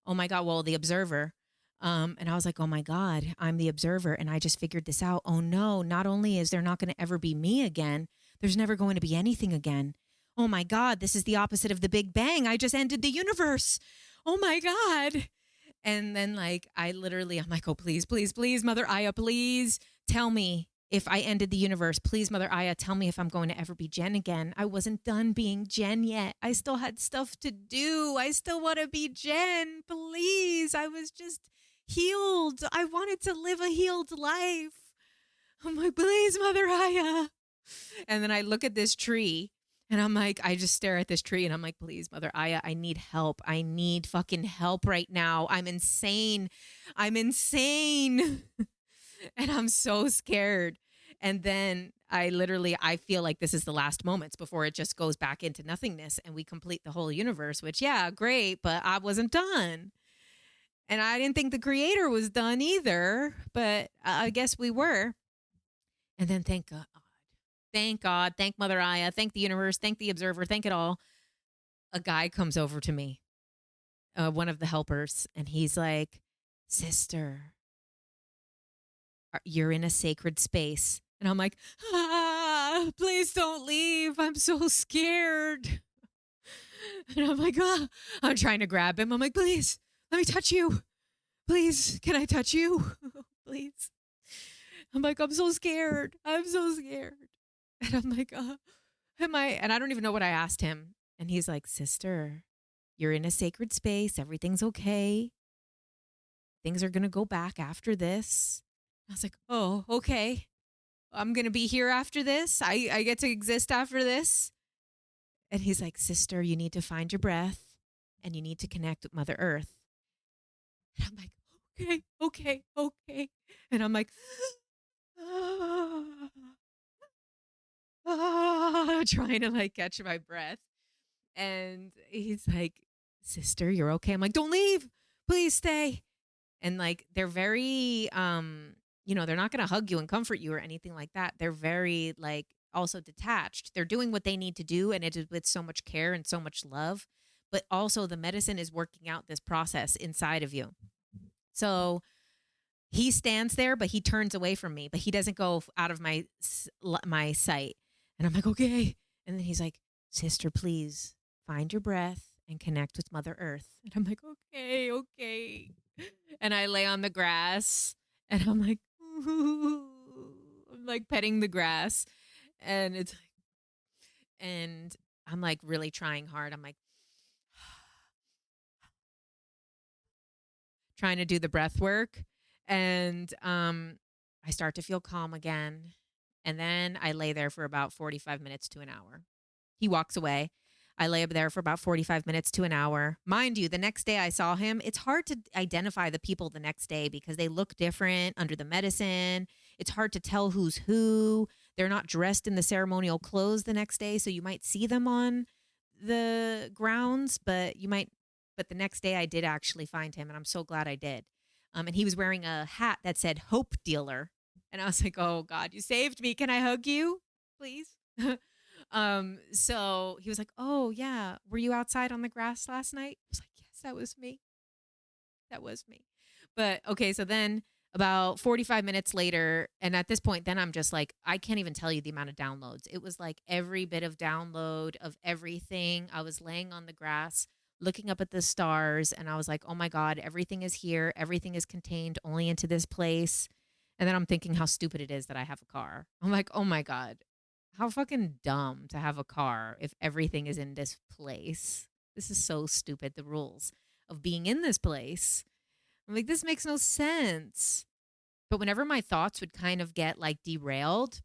Oh my God, well, the observer. And I was like, oh my God, I'm the observer. And I just figured this out. Oh no, not only is there not going to ever be me again, there's never going to be anything again. Oh my God, this is the opposite of the Big Bang. I just ended the universe. Oh my God. And then like, I'm like, oh, please, please, please, Mother Aya, please tell me if I ended the universe. Please, Mother Aya, tell me if I'm going to ever be Jen again. I wasn't done being Jen yet. I still had stuff to do. I still want to be Jen. Please. I was just healed. I wanted to live a healed life. I'm like, please, Mother Aya. And then I look at this tree and I'm like, I just stare at this tree and I'm like, please, Mother Aya, I need help. I need fucking help right now. I'm insane. And I'm so scared. And then I feel like this is the last moments before it just goes back into nothingness and we complete the whole universe, which, yeah, great, but I wasn't done. And I didn't think the creator was done either, but I guess we were. And then thank God, thank Mother Aya, thank the universe, thank the observer, thank it all. A guy comes over to me, one of the helpers, and he's like, sister, you're in a sacred space. And I'm like, please don't leave. I'm so scared. And I'm like, I'm trying to grab him. I'm like, please, let me touch you. Please, can I touch you? Please. I'm like, I'm so scared. And I'm like, am I? And I don't even know what I asked him. And he's like, sister, you're in a sacred space. Everything's okay. Things are going to go back after this. I was like, oh, okay. I'm going to be here after this. I get to exist after this. And he's like, sister, you need to find your breath and you need to connect with Mother Earth. And I'm like, okay. And I'm like, trying to like catch my breath. And he's like, sister, you're okay. I'm like, don't leave. Please stay. And like, they're very, they're not going to hug you and comfort you or anything like that. They're very like also detached. They're doing what they need to do. And it is with so much care and so much love. But also the medicine is working out this process inside of you. So he stands there, but he turns away from me, but he doesn't go out of my sight. And I'm like, okay. And then he's like, sister, please find your breath and connect with Mother Earth. And I'm like, okay. And I lay on the grass and I'm like, ooh. I'm like petting the grass. And and I'm like really trying hard. I'm like trying to do the breath work. And I start to feel calm again. And then I lay there for about 45 minutes to an hour. He walks away. I lay up there for about 45 minutes to an hour. Mind you, the next day I saw him. It's hard to identify the people the next day because they look different under the medicine. It's hard to tell who's who. They're not dressed in the ceremonial clothes the next day. So you might see them on the grounds, but the next day I did actually find him. And I'm so glad I did. And he was wearing a hat that said Hope Dealer. And I was like, oh God, you saved me. Can I hug you, please? So he was like, oh yeah, were you outside on the grass last night? I was like, yes, that was me. That was me. But okay, so then about 45 minutes later, and at this point, then I'm just like, I can't even tell you the amount of downloads. It was like every bit of download of everything. I was laying on the grass, looking up at the stars, and I was like, oh my God, everything is here. Everything is contained only into this place. And then I'm thinking how stupid it is that I have a car. I'm like, oh my God, how fucking dumb to have a car if everything is in this place. This is so stupid, the rules of being in this place. I'm like, this makes no sense. But whenever my thoughts would kind of get like derailed,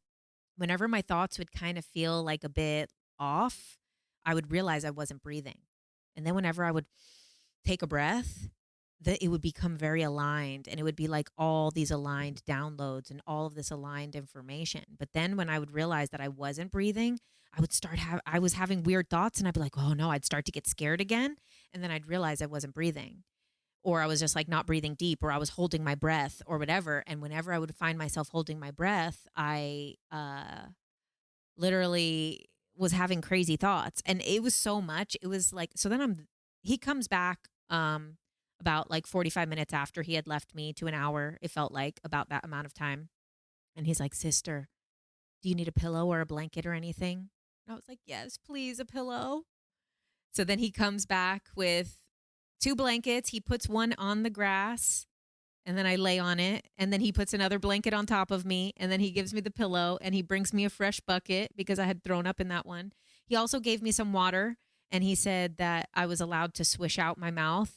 whenever my thoughts would kind of feel like a bit off, I would realize I wasn't breathing. And then whenever I would take a breath, that it would become very aligned, and it would be like all these aligned downloads and all of this aligned information. But then when I would realize that I wasn't breathing, I was having weird thoughts, and I'd be like, oh no, I'd start to get scared again. And then I'd realize I wasn't breathing, or I was just like not breathing deep, or I was holding my breath or whatever. And whenever I would find myself holding my breath, I literally was having crazy thoughts. And it was so much. It was like, so then he comes back about like 45 minutes after he had left me to an hour. It felt like about that amount of time. And he's like, sister, do you need a pillow or a blanket or anything? And I was like, yes, please, a pillow. So then he comes back with 2 blankets. He puts one on the grass, and then I lay on it. And then he puts another blanket on top of me. And then he gives me the pillow, and he brings me a fresh bucket because I had thrown up in that one. He also gave me some water, and he said that I was allowed to swish out my mouth.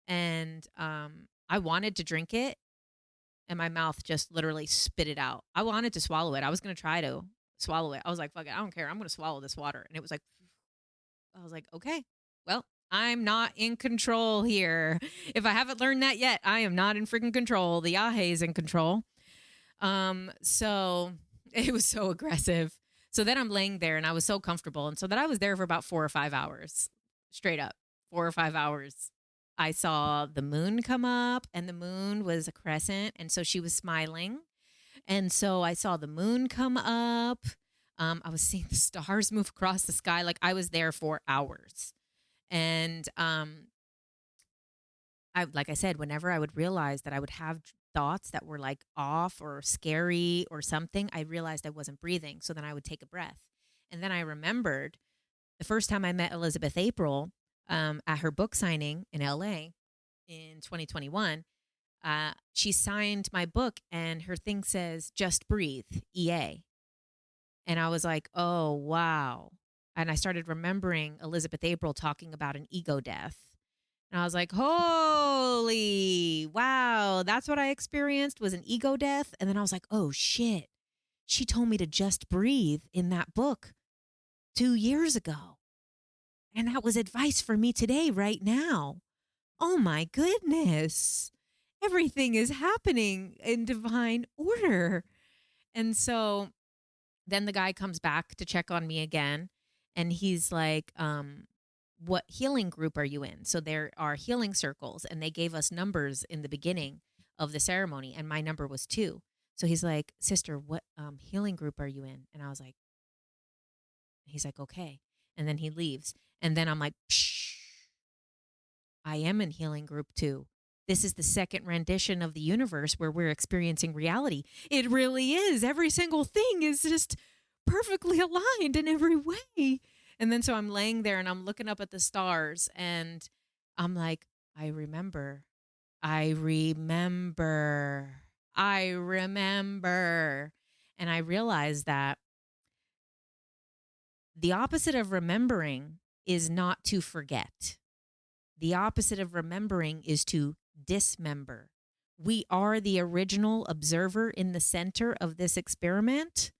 And I wanted to drink it, and my mouth just literally spit it out. I wanted to swallow it. I was going to try to swallow it. I was like, fuck it, I don't care. I'm going to swallow this water. And it was like, I was like, okay, well, I'm not in control here. If I haven't learned that yet, I am not in freaking control. The Yagé is in control. So it was so aggressive. So then I'm laying there, and I was so comfortable. And so that I was there for about 4 or 5 hours, straight up 4 or 5 hours. I saw the moon come up, and the moon was a crescent. And so she was smiling. And so I saw the moon come up. I was seeing the stars move across the sky. Like, I was there for hours. And like I said, whenever I would realize that I would have thoughts that were like off or scary or something, I realized I wasn't breathing. So then I would take a breath. And then I remembered the first time I met Elizabeth April at her book signing in LA in 2021. She signed my book, and her thing says, just breathe, EA. And I was like, oh, wow. And I started remembering Elizabeth April talking about an ego death. And I was like, holy, wow, that's what I experienced, was an ego death. And then I was like, oh, shit. She told me to just breathe in that book 2 years ago. And that was advice for me today, right now. Oh, my goodness. Everything is happening in divine order. And so then the guy comes back to check on me again. And he's like, what healing group are you in? So there are healing circles, and they gave us numbers in the beginning of the ceremony, and my number was 2. So he's like, sister, what healing group are you in? And I was like, he's like, okay. And then he leaves. And then I'm like, psh, I am in healing group 2. This is the second rendition of the universe where we're experiencing reality. It really is. Every single thing is just perfectly aligned in every way. And then so I'm laying there and I'm looking up at the stars and I'm like, I remember. I remember. I remember. And I realized that the opposite of remembering is not to forget. The opposite of remembering is to dismember. We are the original observer in the center of this experiment,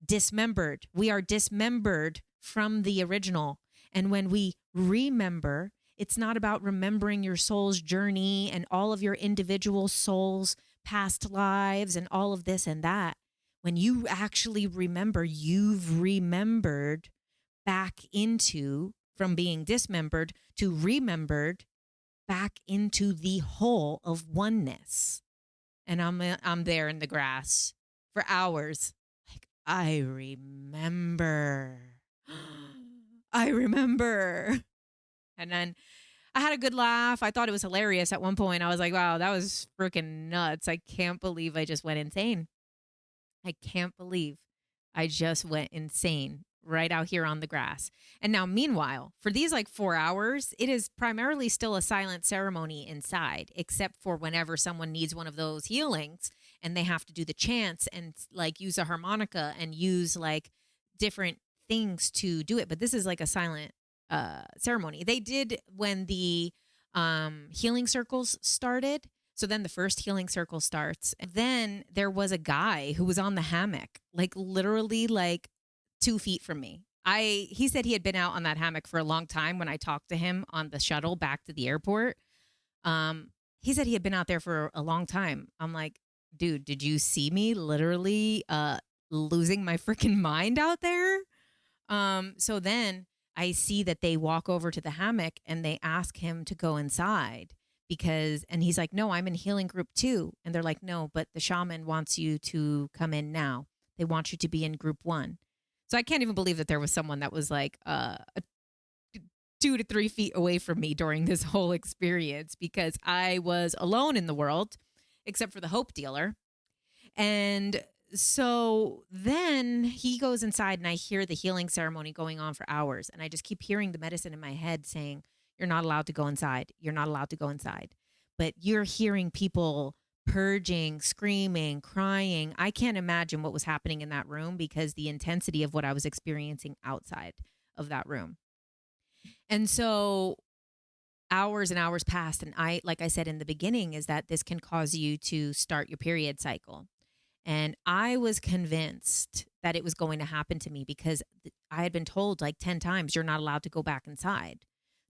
dismembered. We are dismembered from the original. And when we remember, it's not about remembering your soul's journey and all of your individual souls' past lives and all of this and that. When you actually remember, you've remembered back into, from being dismembered to remembered, back into the whole of oneness. And I'm there in the grass for hours. Like, I remember. I remember. And then I had a good laugh. I thought it was hilarious at one point. I was like, wow, that was freaking nuts. I can't believe I just went insane. I can't believe I just went insane right out here on the grass. And now, meanwhile, for these like 4 hours, it is primarily still a silent ceremony inside, except for whenever someone needs one of those healings and they have to do the chants and like use a harmonica and use like different things to do it. But this is like a silent ceremony. They did when the healing circles started. So then the first healing circle starts. And then there was a guy who was on the hammock, like literally like 2 feet from me. He said he had been out on that hammock for a long time when I talked to him on the shuttle back to the airport. He said he had been out there for a long time. I'm like, dude, did you see me literally losing my freaking mind out there? So then I see that they walk over to the hammock and they ask him to go inside and he's like, no, I'm in healing group 2. And they're like, no, but the shaman wants you to come in now. They want you to be in group 1. So I can't even believe that there was someone that was like 2 to 3 feet away from me during this whole experience because I was alone in the world, except for the hope dealer. And so then he goes inside and I hear the healing ceremony going on for hours. And I just keep hearing the medicine in my head saying, you're not allowed to go inside. You're not allowed to go inside. But you're hearing people purging, screaming, crying. I can't imagine what was happening in that room because the intensity of what I was experiencing outside of that room. And so hours and hours passed. And like I said in the beginning, is that this can cause you to start your period cycle. And I was convinced that it was going to happen to me because I had been told like 10 times, you're not allowed to go back inside.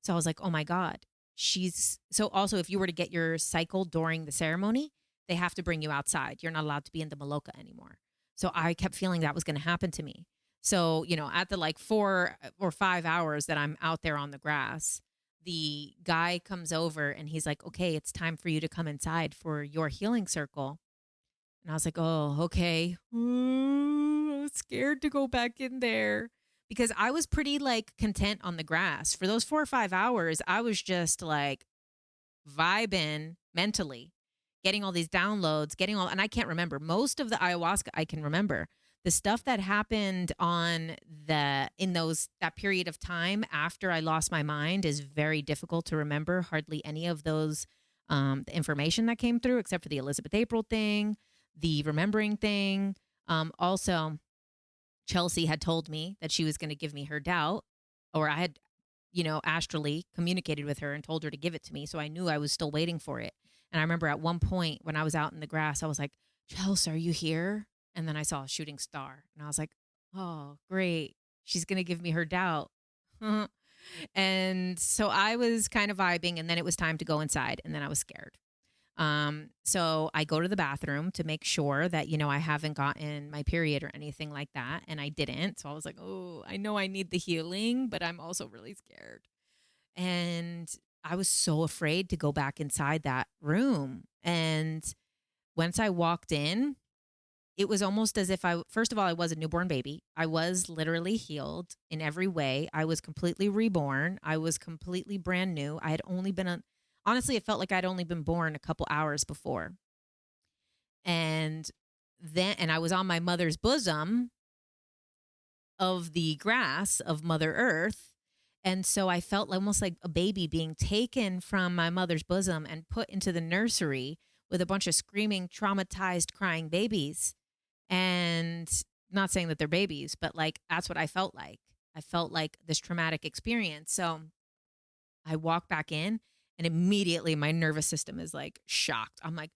So I was like, oh my God. So also if you were to get your cycle during the ceremony, they have to bring you outside. You're not allowed to be in the Maloka anymore. So I kept feeling that was going to happen to me. So, at the like 4 or 5 hours that I'm out there on the grass, the guy comes over and he's like, okay, it's time for you to come inside for your healing circle. And I was like, oh, okay. Ooh, I was scared to go back in there because I was pretty like content on the grass. For those 4 or 5 hours, I was just like vibing mentally, getting all these downloads, and I can't remember. Most of the ayahuasca I can remember. The stuff that happened in that period of time after I lost my mind is very difficult to remember. Hardly any of those the information that came through, except for the Elizabeth April thing, the remembering thing. Also, Chelsea had told me that she was going to give me her doubt, or I had, astrally communicated with her and told her to give it to me. So I knew I was still waiting for it. And I remember at one point when I was out in the grass, I was like, Chelsea, are you here? And then I saw a shooting star and I was like, oh, great. She's going to give me her doubt. And so I was kind of vibing and then it was time to go inside and then I was scared. So I go to the bathroom to make sure that, I haven't gotten my period or anything like that. And I didn't. So I was like, oh, I know I need the healing, but I'm also really scared. And I was so afraid to go back inside that room. And once I walked in, it was almost as if first of all, I was a newborn baby. I was literally healed in every way. I was completely reborn. I was completely brand new. I had only been, honestly, it felt like I'd only been born a couple hours before. And and I was on my mother's bosom of the grass of Mother Earth. And so I felt almost like a baby being taken from my mother's bosom and put into the nursery with a bunch of screaming, traumatized, crying babies. And not saying that they're babies, but like that's what I felt like. I felt like this traumatic experience. So I walk back in and immediately my nervous system is like shocked. I'm like,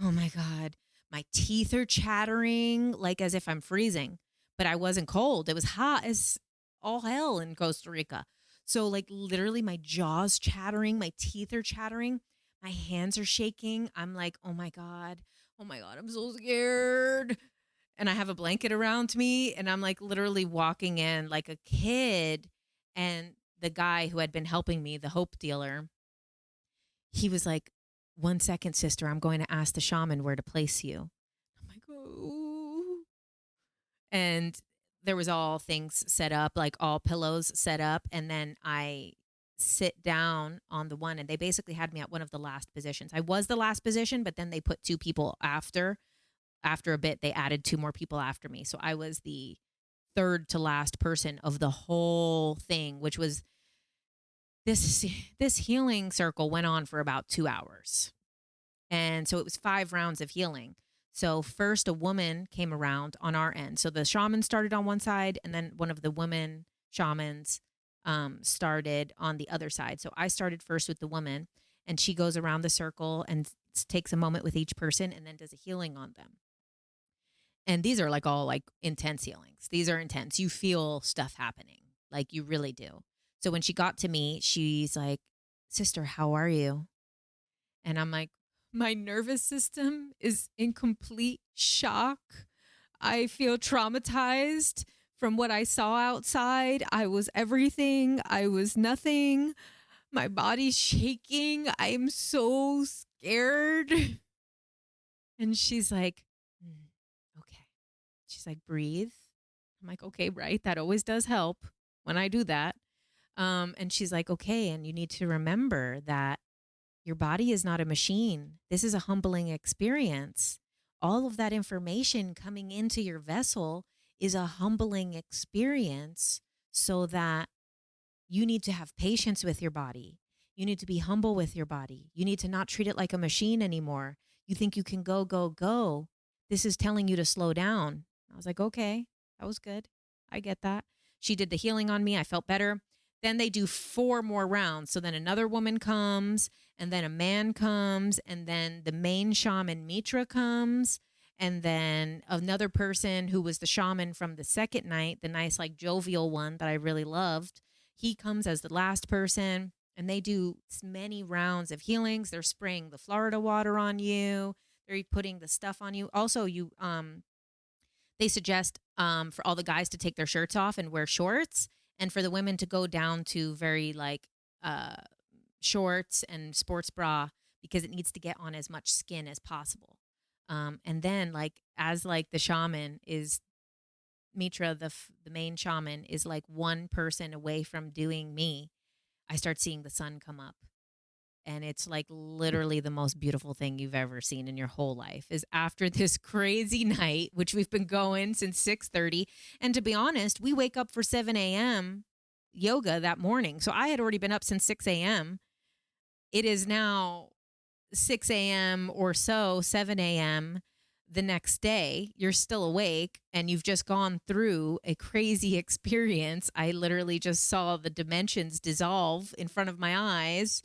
oh my God. My teeth are chattering like as if I'm freezing, but I wasn't cold. It was hot as all hell in Costa Rica. So like literally my jaw's chattering, my teeth are chattering, my hands are shaking. I'm like, oh my God. Oh my God. I'm so scared. And I have a blanket around me and I'm like literally walking in like a kid. And the guy who had been helping me, the hope dealer, he was like, 1 second, sister, I'm going to ask the shaman where to place you. I'm like, oh. And there was all things set up, like all pillows set up. And then I sit down on the one and they basically had me at one of the last positions. I was the last position, but then they put two people after a bit, they added two more people after me. So I was the third to last person of the whole thing, which was this healing circle went on for about 2 hours. And so it was 5 rounds of healing. So first a woman came around on our end. So the shaman started on one side and then one of the women shamans started on the other side. So I started first with the woman and she goes around the circle and takes a moment with each person and then does a healing on them. And these are like all like intense healings. These are intense. You feel stuff happening. Like you really do. So when she got to me, she's like, sister, how are you? And I'm like, my nervous system is in complete shock. I feel traumatized from what I saw outside. I was everything. I was nothing. My body's shaking. I am so scared. And she's like, okay. She's like, breathe. I'm like, okay, right. That always does help when I do that. And she's like, okay. And you need to remember that your body is not a machine. This is a humbling experience. All of that information coming into your vessel is a humbling experience so that you need to have patience with your body. You need to be humble with your body. You need to not treat it like a machine anymore. You think you can go, go, go. This is telling you to slow down. I was like, okay, that was good. I get that. She did the healing on me. I felt better. Then they do 4 more rounds. So then another woman comes, and then a man comes, and then the main shaman Mitra comes, and then another person who was the shaman from the second night, the nice, like jovial one that I really loved. He comes as the last person, and they do many rounds of healings. They're spraying the Florida water on you. They're putting the stuff on you. Also, they suggest for all the guys to take their shirts off and wear shorts, and for the women to go down to very like uh, shorts and sports bra because it needs to get on as much skin as possible. And then like as like the shaman is Mitra, the main shaman is like one person away from doing me. I start seeing the sun come up. And it's like literally the most beautiful thing you've ever seen in your whole life is after this crazy night, which we've been going since 6:30. And to be honest, we wake up for 7 a.m. yoga that morning. So I had already been up since 6 a.m. It is now 6 a.m. or so, 7 a.m. the next day. You're still awake and you've just gone through a crazy experience. I literally just saw the dimensions dissolve in front of my eyes.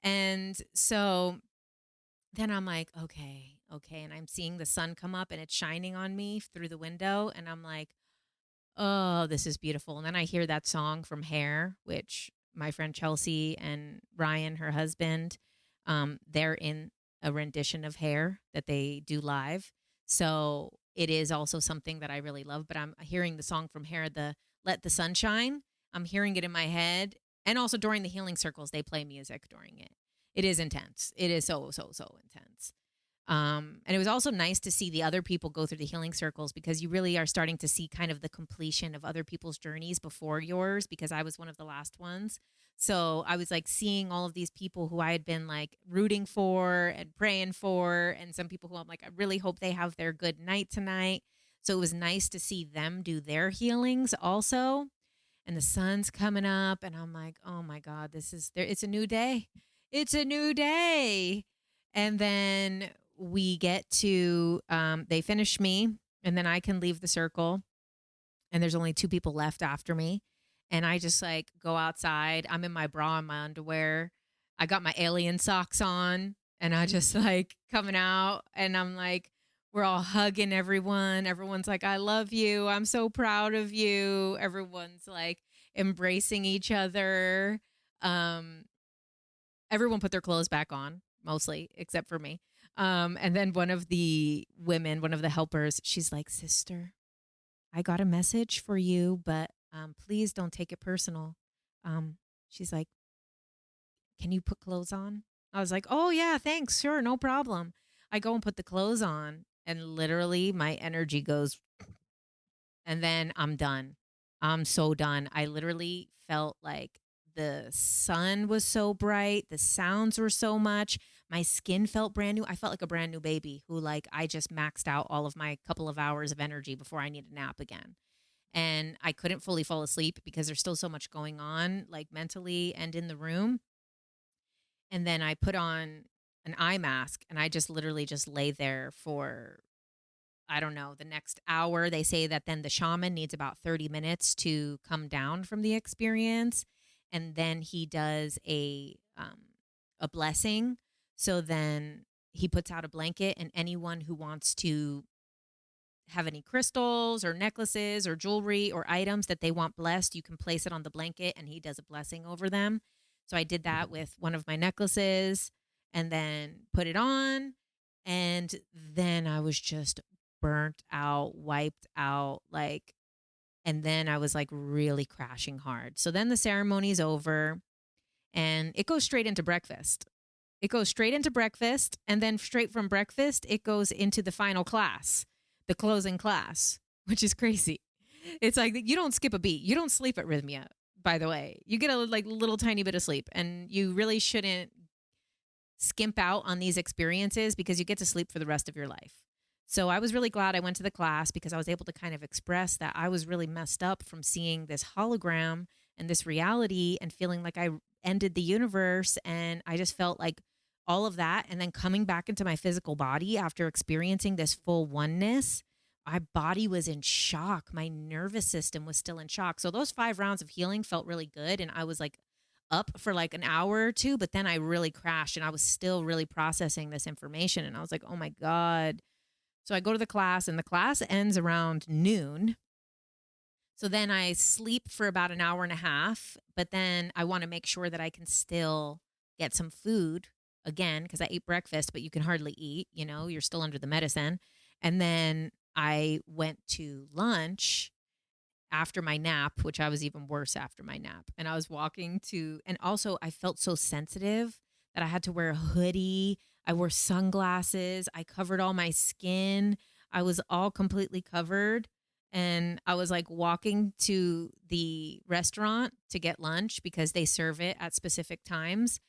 And so then I'm like, okay. And I'm seeing the sun come up and it's shining on me through the window. And I'm like, oh, this is beautiful. And then I hear that song from Hair, which my friend Chelsea and Ryan, her husband, they're in a rendition of Hair that they do live. So it is also something that I really love. But I'm hearing the song from Hair, the Let the Sun Shine. I'm hearing it in my head. And also during the healing circles, they play music during it. It is intense. It is so, so, so intense. And it was also nice to see the other people go through the healing circles, because you really are starting to see kind of the completion of other people's journeys before yours, because I was one of the last ones. So I was like seeing all of these people who I had been like rooting for and praying for, and some people who I'm like, I really hope they have their good night tonight. So it was nice to see them do their healings also. And the sun's coming up, and I'm like, oh my God, this is there. It's a new day. It's a new day. And then we get to, they finish me, and then I can leave the circle. And there's only 2 people left after me. And I just like go outside. I'm in my bra and my underwear. I got my alien socks on, and I just like coming out, and I'm like, we're all hugging everyone. Everyone's like, I love you. I'm so proud of you. Everyone's like embracing each other. Um, Everyone put their clothes back on, mostly, except for me. And then one of the women, one of the helpers, she's like, sister, I got a message for you, but please don't take it personal. She's like, can you put clothes on? I was like, oh, yeah, thanks. Sure, no problem. I go and put the clothes on, and literally my energy goes, and then I'm done. I'm so done. I literally felt like the sun was so bright, the sounds were so much. My skin felt brand new. I felt like a brand new baby who, like, I just maxed out all of my couple of hours of energy before I need a nap again. And I couldn't fully fall asleep because there's still so much going on, like mentally and in the room. And then I put on an eye mask, and I just literally just lay there for, I don't know, the next hour. They say that then the shaman needs about 30 minutes to come down from the experience. And then he does a blessing. So then he puts out a blanket, and anyone who wants to have any crystals or necklaces or jewelry or items that they want blessed, you can place it on the blanket, and he does a blessing over them. So I did that with one of my necklaces, and then put it on. And then I was just burnt out, wiped out, like, and then I was like really crashing hard. So then the ceremony's over, and it goes straight into breakfast. It goes straight into breakfast, and then straight from breakfast, it goes into the final class, the closing class, which is crazy. It's like you don't skip a beat. You don't sleep at Rythmia, by the way. You get a like little tiny bit of sleep, and you really shouldn't skimp out on these experiences because you get to sleep for the rest of your life. So I was really glad I went to the class, because I was able to kind of express that I was really messed up from seeing this hologram and this reality and feeling like I ended the universe. And I just felt like all of that. And then coming back into my physical body after experiencing this full oneness, my body was in shock. My nervous system was still in shock. So those 5 rounds of healing felt really good. And I was like up for like an hour or two, but then I really crashed, and I was still really processing this information. And I was like, oh my God. So I go to the class, and the class ends around noon. So then I sleep for about an hour and a half, but then I want to make sure that I can still get some food again, because I ate breakfast, but you can hardly eat, you're still under the medicine. And then I went to lunch after my nap, which I was even worse after my nap. And I was walking to, and also I felt so sensitive that I had to wear a hoodie. I wore sunglasses. I covered all my skin. I was all completely covered. And I was like walking to the restaurant to get lunch because they serve it at specific times.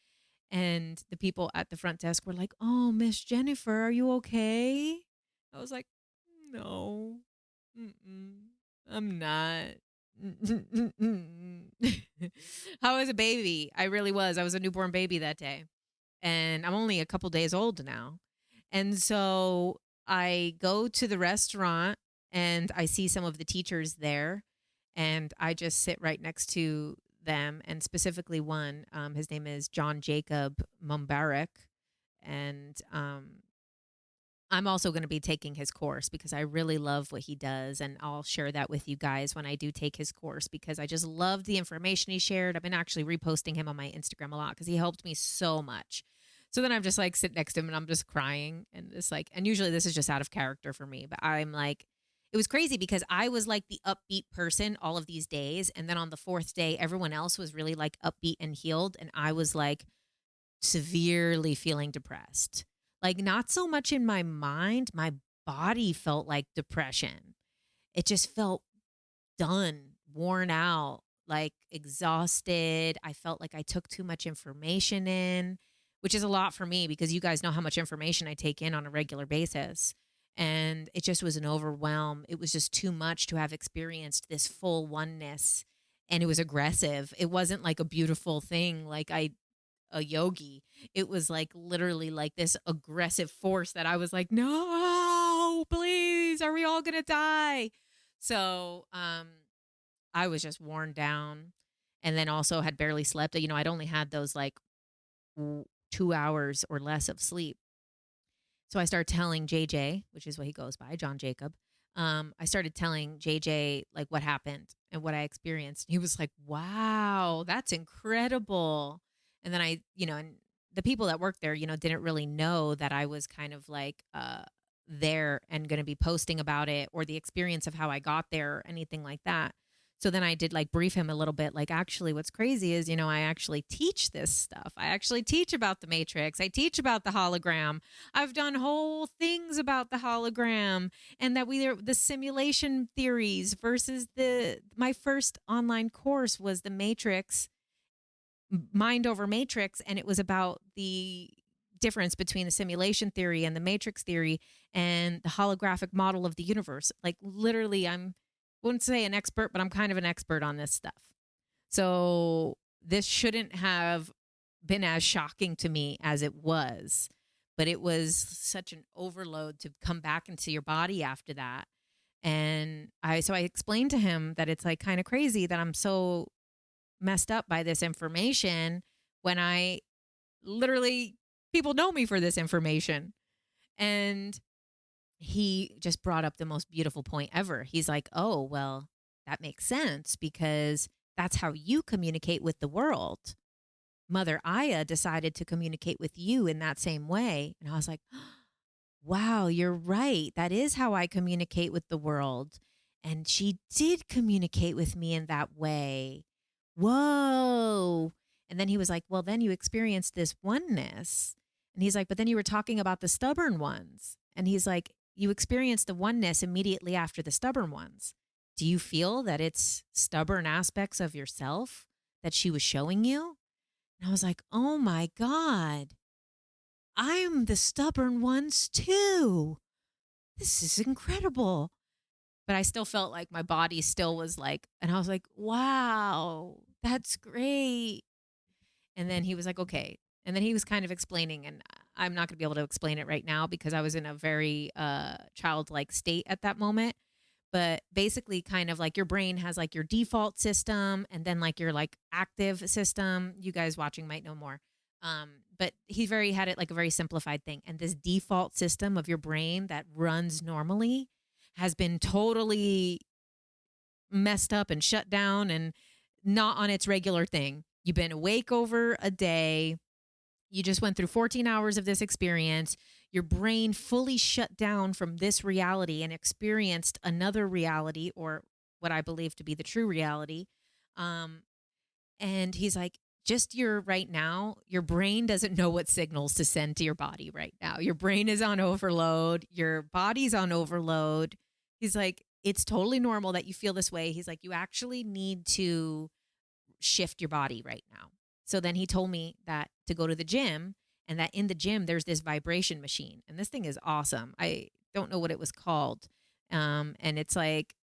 And the people at the front desk were like, oh, Miss Jennifer, are you okay? I was like, no, I'm not. I was a baby. I really was. I was a newborn baby that day. And I'm only a couple days old now. And so I go to the restaurant, and I see some of the teachers there, and I just sit right next to them, and specifically one, his name is John Jacob Mumbarak. And I'm also going to be taking his course because I really love what he does. And I'll share that with you guys when I do take his course, because I just love the information he shared. I've been actually reposting him on my Instagram a lot because he helped me so much. So then I'm just like sit next to him, and I'm just crying, and this like, and usually this is just out of character for me, but I'm like It was crazy because I was like the upbeat person all of these days. And then on the fourth day, everyone else was really like upbeat and healed. And I was like severely feeling depressed. Like, not so much in my mind, my body felt like depression. It just felt done, worn out, like exhausted. I felt like I took too much information in, which is a lot for me because you guys know how much information I take in on a regular basis. And it just was an overwhelm. It was just too much to have experienced this full oneness. And it was aggressive. It wasn't like a beautiful thing like a yogi. It was like literally like this aggressive force that I was like, no, please, are we all gonna die? So I was just worn down, and then also had barely slept. You know, I'd only had those like 2 hours or less of sleep. So I started telling JJ, which is what he goes by, John Jacob. I started telling JJ like what happened and what I experienced. He was like, wow, that's incredible. And then and the people that worked there, didn't really know that I was kind of like there and going to be posting about it or the experience of how I got there or anything like that. So then I did like brief him a little bit, like, actually what's crazy is, I actually teach this stuff. I actually teach about the matrix. I teach about the hologram. I've done whole things about the hologram, and that the simulation theories versus my first online course was the matrix, mind over matrix. And it was about the difference between the simulation theory and the matrix theory and the holographic model of the universe. Like, literally, wouldn't say an expert, but I'm kind of an expert on this stuff. So this shouldn't have been as shocking to me as it was, but it was such an overload to come back into your body after that. And I explained to him that it's like kind of crazy that I'm so messed up by this information when I literally, people know me for this information. And he just brought up the most beautiful point ever. He's like, oh, well, that makes sense because that's how you communicate with the world. Mother Aya decided to communicate with you in that same way. And I was like, wow, you're right. That is how I communicate with the world. And she did communicate with me in that way. Whoa. And then he was like, well, then you experienced this oneness. And he's like, but then you were talking about the stubborn ones. And he's like, you experienced the oneness immediately after the stubborn ones. Do you feel that it's stubborn aspects of yourself that she was showing you? And I was like, oh my God, I'm the stubborn ones too. This is incredible. But I still felt like my body still was like, and I was like, wow, that's great. And then he was like, okay. And then he was kind of explaining, and I'm not going to be able to explain it right now because I was in a very childlike state at that moment. But basically, kind of like your brain has like your default system and then like your like active system. You guys watching might know more. But he had it like a very simplified thing. And this default system of your brain that runs normally has been totally messed up and shut down and not on its regular thing. You've been awake over a day. You just went through 14 hours of this experience. Your brain fully shut down from this reality and experienced another reality, or what I believe to be the true reality. And he's like, just right now, your brain doesn't know what signals to send to your body right now. Your brain is on overload. Your body's on overload. He's like, it's totally normal that you feel this way. He's like, you actually need to shift your body right now. So then he told me that to go to the gym, and that in the gym, there's this vibration machine. And this thing is awesome. I don't know what it was called. And it's like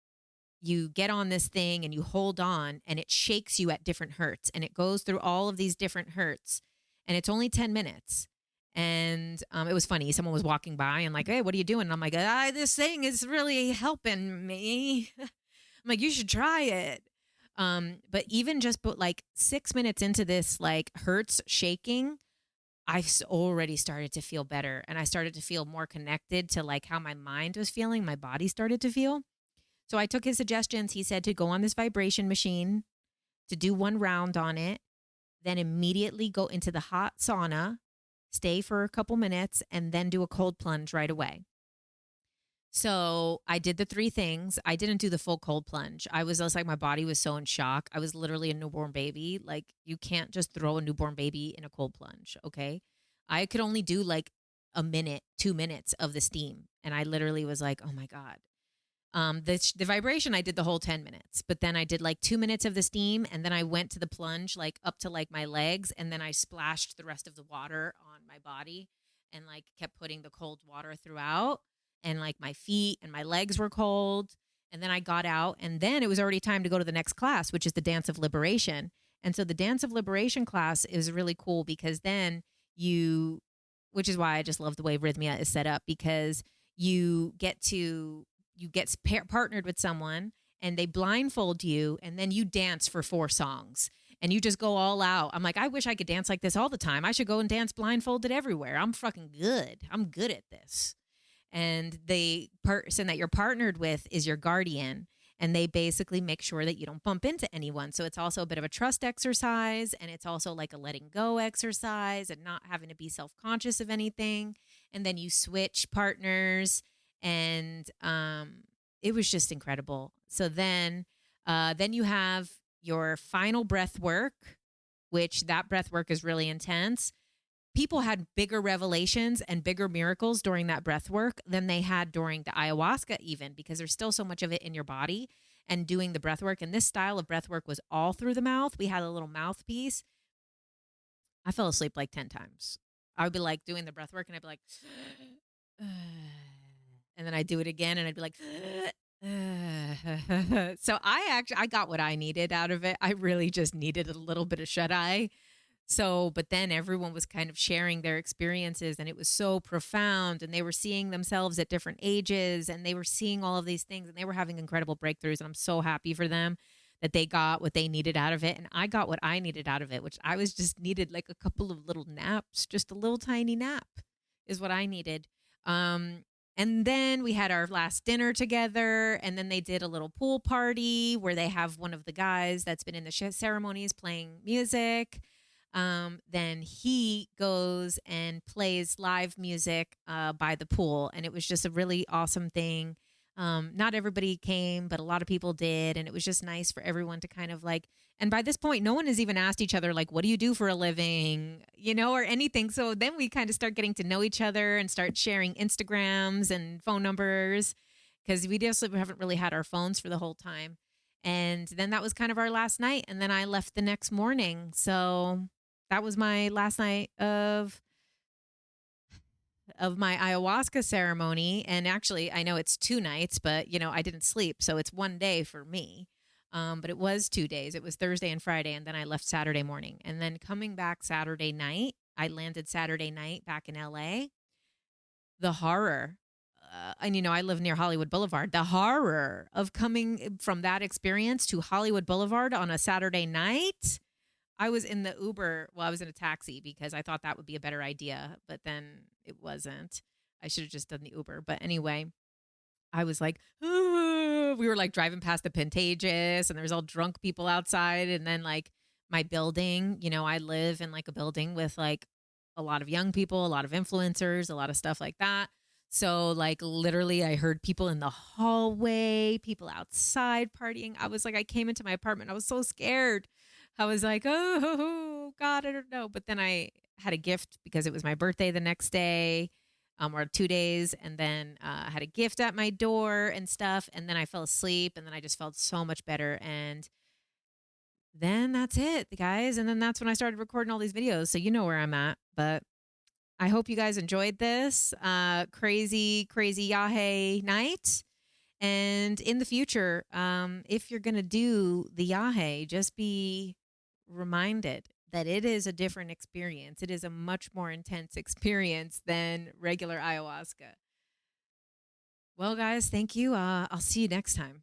you get on this thing and you hold on and it shakes you at different hertz. And it goes through all of these different hertz. And it's only 10 minutes. And it was funny. Someone was walking by and like, hey, what are you doing? And I'm like, this thing is really helping me. I'm like, you should try it. But even just put like 6 minutes into this like hertz shaking, I've already started to feel better. And I started to feel more connected to like how my mind was feeling. My body started to feel. So I took his suggestions. He said to go on this vibration machine, to do one round on it, then immediately go into the hot sauna, stay for a couple minutes, and then do a cold plunge right away. So I did the three things. I didn't do the full cold plunge. I was just like, my body was so in shock. I was literally a newborn baby. Like, you can't just throw a newborn baby in a cold plunge. Okay. I could only do like a minute, 2 minutes of the steam. And I literally was like, oh my God. The vibration, I did the whole 10 minutes, but then I did like 2 minutes of the steam. And then I went to the plunge, like up to like my legs. And then I splashed the rest of the water on my body and like kept putting the cold water throughout. And like my feet and my legs were cold. And then I got out. And then it was already time to go to the next class, which is the Dance of Liberation. And so the Dance of Liberation class is really cool because then you, which is why I just love the way Rythmia is set up, because you get to partnered with someone and they blindfold you and then you dance for 4 songs and you just go all out. I'm like, I wish I could dance like this all the time. I should go and dance blindfolded everywhere. I'm fucking good. I'm good at this. And the person that you're partnered with is your guardian. And they basically make sure that you don't bump into anyone. So it's also a bit of a trust exercise. And it's also like a letting go exercise and not having to be self conscious of anything. And then you switch partners. And it was just incredible. So then you have your final breath work, which that breath work is really intense. People had bigger revelations and bigger miracles during that breath work than they had during the ayahuasca, even because there's still so much of it in your body and doing the breath work. And this style of breath work was all through the mouth. We had a little mouthpiece. I fell asleep like 10 times. I would be like doing the breath work and I'd be like, and then I'd do it again and I'd be like, so I got what I needed out of it. I really just needed a little bit of shut eye. So, but then everyone was kind of sharing their experiences and it was so profound and they were seeing themselves at different ages and they were seeing all of these things and they were having incredible breakthroughs. And I'm so happy for them that they got what they needed out of it. And I got what I needed out of it, which I was just needed like a couple of little naps, just a little tiny nap is what I needed. And then we had our last dinner together. And then they did a little pool party where they have one of the guys that's been in the ceremonies playing music. Then he goes and plays live music by the pool. And it was just a really awesome thing. Not everybody came, but a lot of people did. And it was just nice for everyone to kind of like, and by this point, no one has even asked each other, like, what do you do for a living, or anything. So then we kind of start getting to know each other and start sharing Instagrams and phone numbers because we just haven't really had our phones for the whole time. And then that was kind of our last night. And then I left the next morning. So that was my last night of my ayahuasca ceremony. And actually, I know it's 2 nights, but I didn't sleep, so it's 1 day for me. But it was 2 days. It was Thursday and Friday, and then I left Saturday morning. And then coming back Saturday night, I landed Saturday night back in LA. The horror. And I live near Hollywood Boulevard. The horror of coming from that experience to Hollywood Boulevard on a Saturday night. I was in the Uber. Well, I was in a taxi because I thought that would be a better idea, but then it wasn't. I should have just done the Uber. But anyway, I was like, we were like driving past the Pantages and there was all drunk people outside. And then like my building, I live in like a building with like a lot of young people, a lot of influencers, a lot of stuff like that. So like literally I heard people in the hallway, people outside partying. I was like, I came into my apartment. I was so scared. I was like, oh, God, I don't know. But then I had a gift because it was my birthday the next day or 2 days. And then I had a gift at my door and stuff. And then I fell asleep and then I just felt so much better. And then that's it, guys. And then that's when I started recording all these videos. So you know where I'm at. But I hope you guys enjoyed this crazy Yagé night. And in the future, if you're going to do the Yagé, just be reminded that it is a different experience. It is a much more intense experience than regular ayahuasca. Well, guys, thank you. I'll see you next time.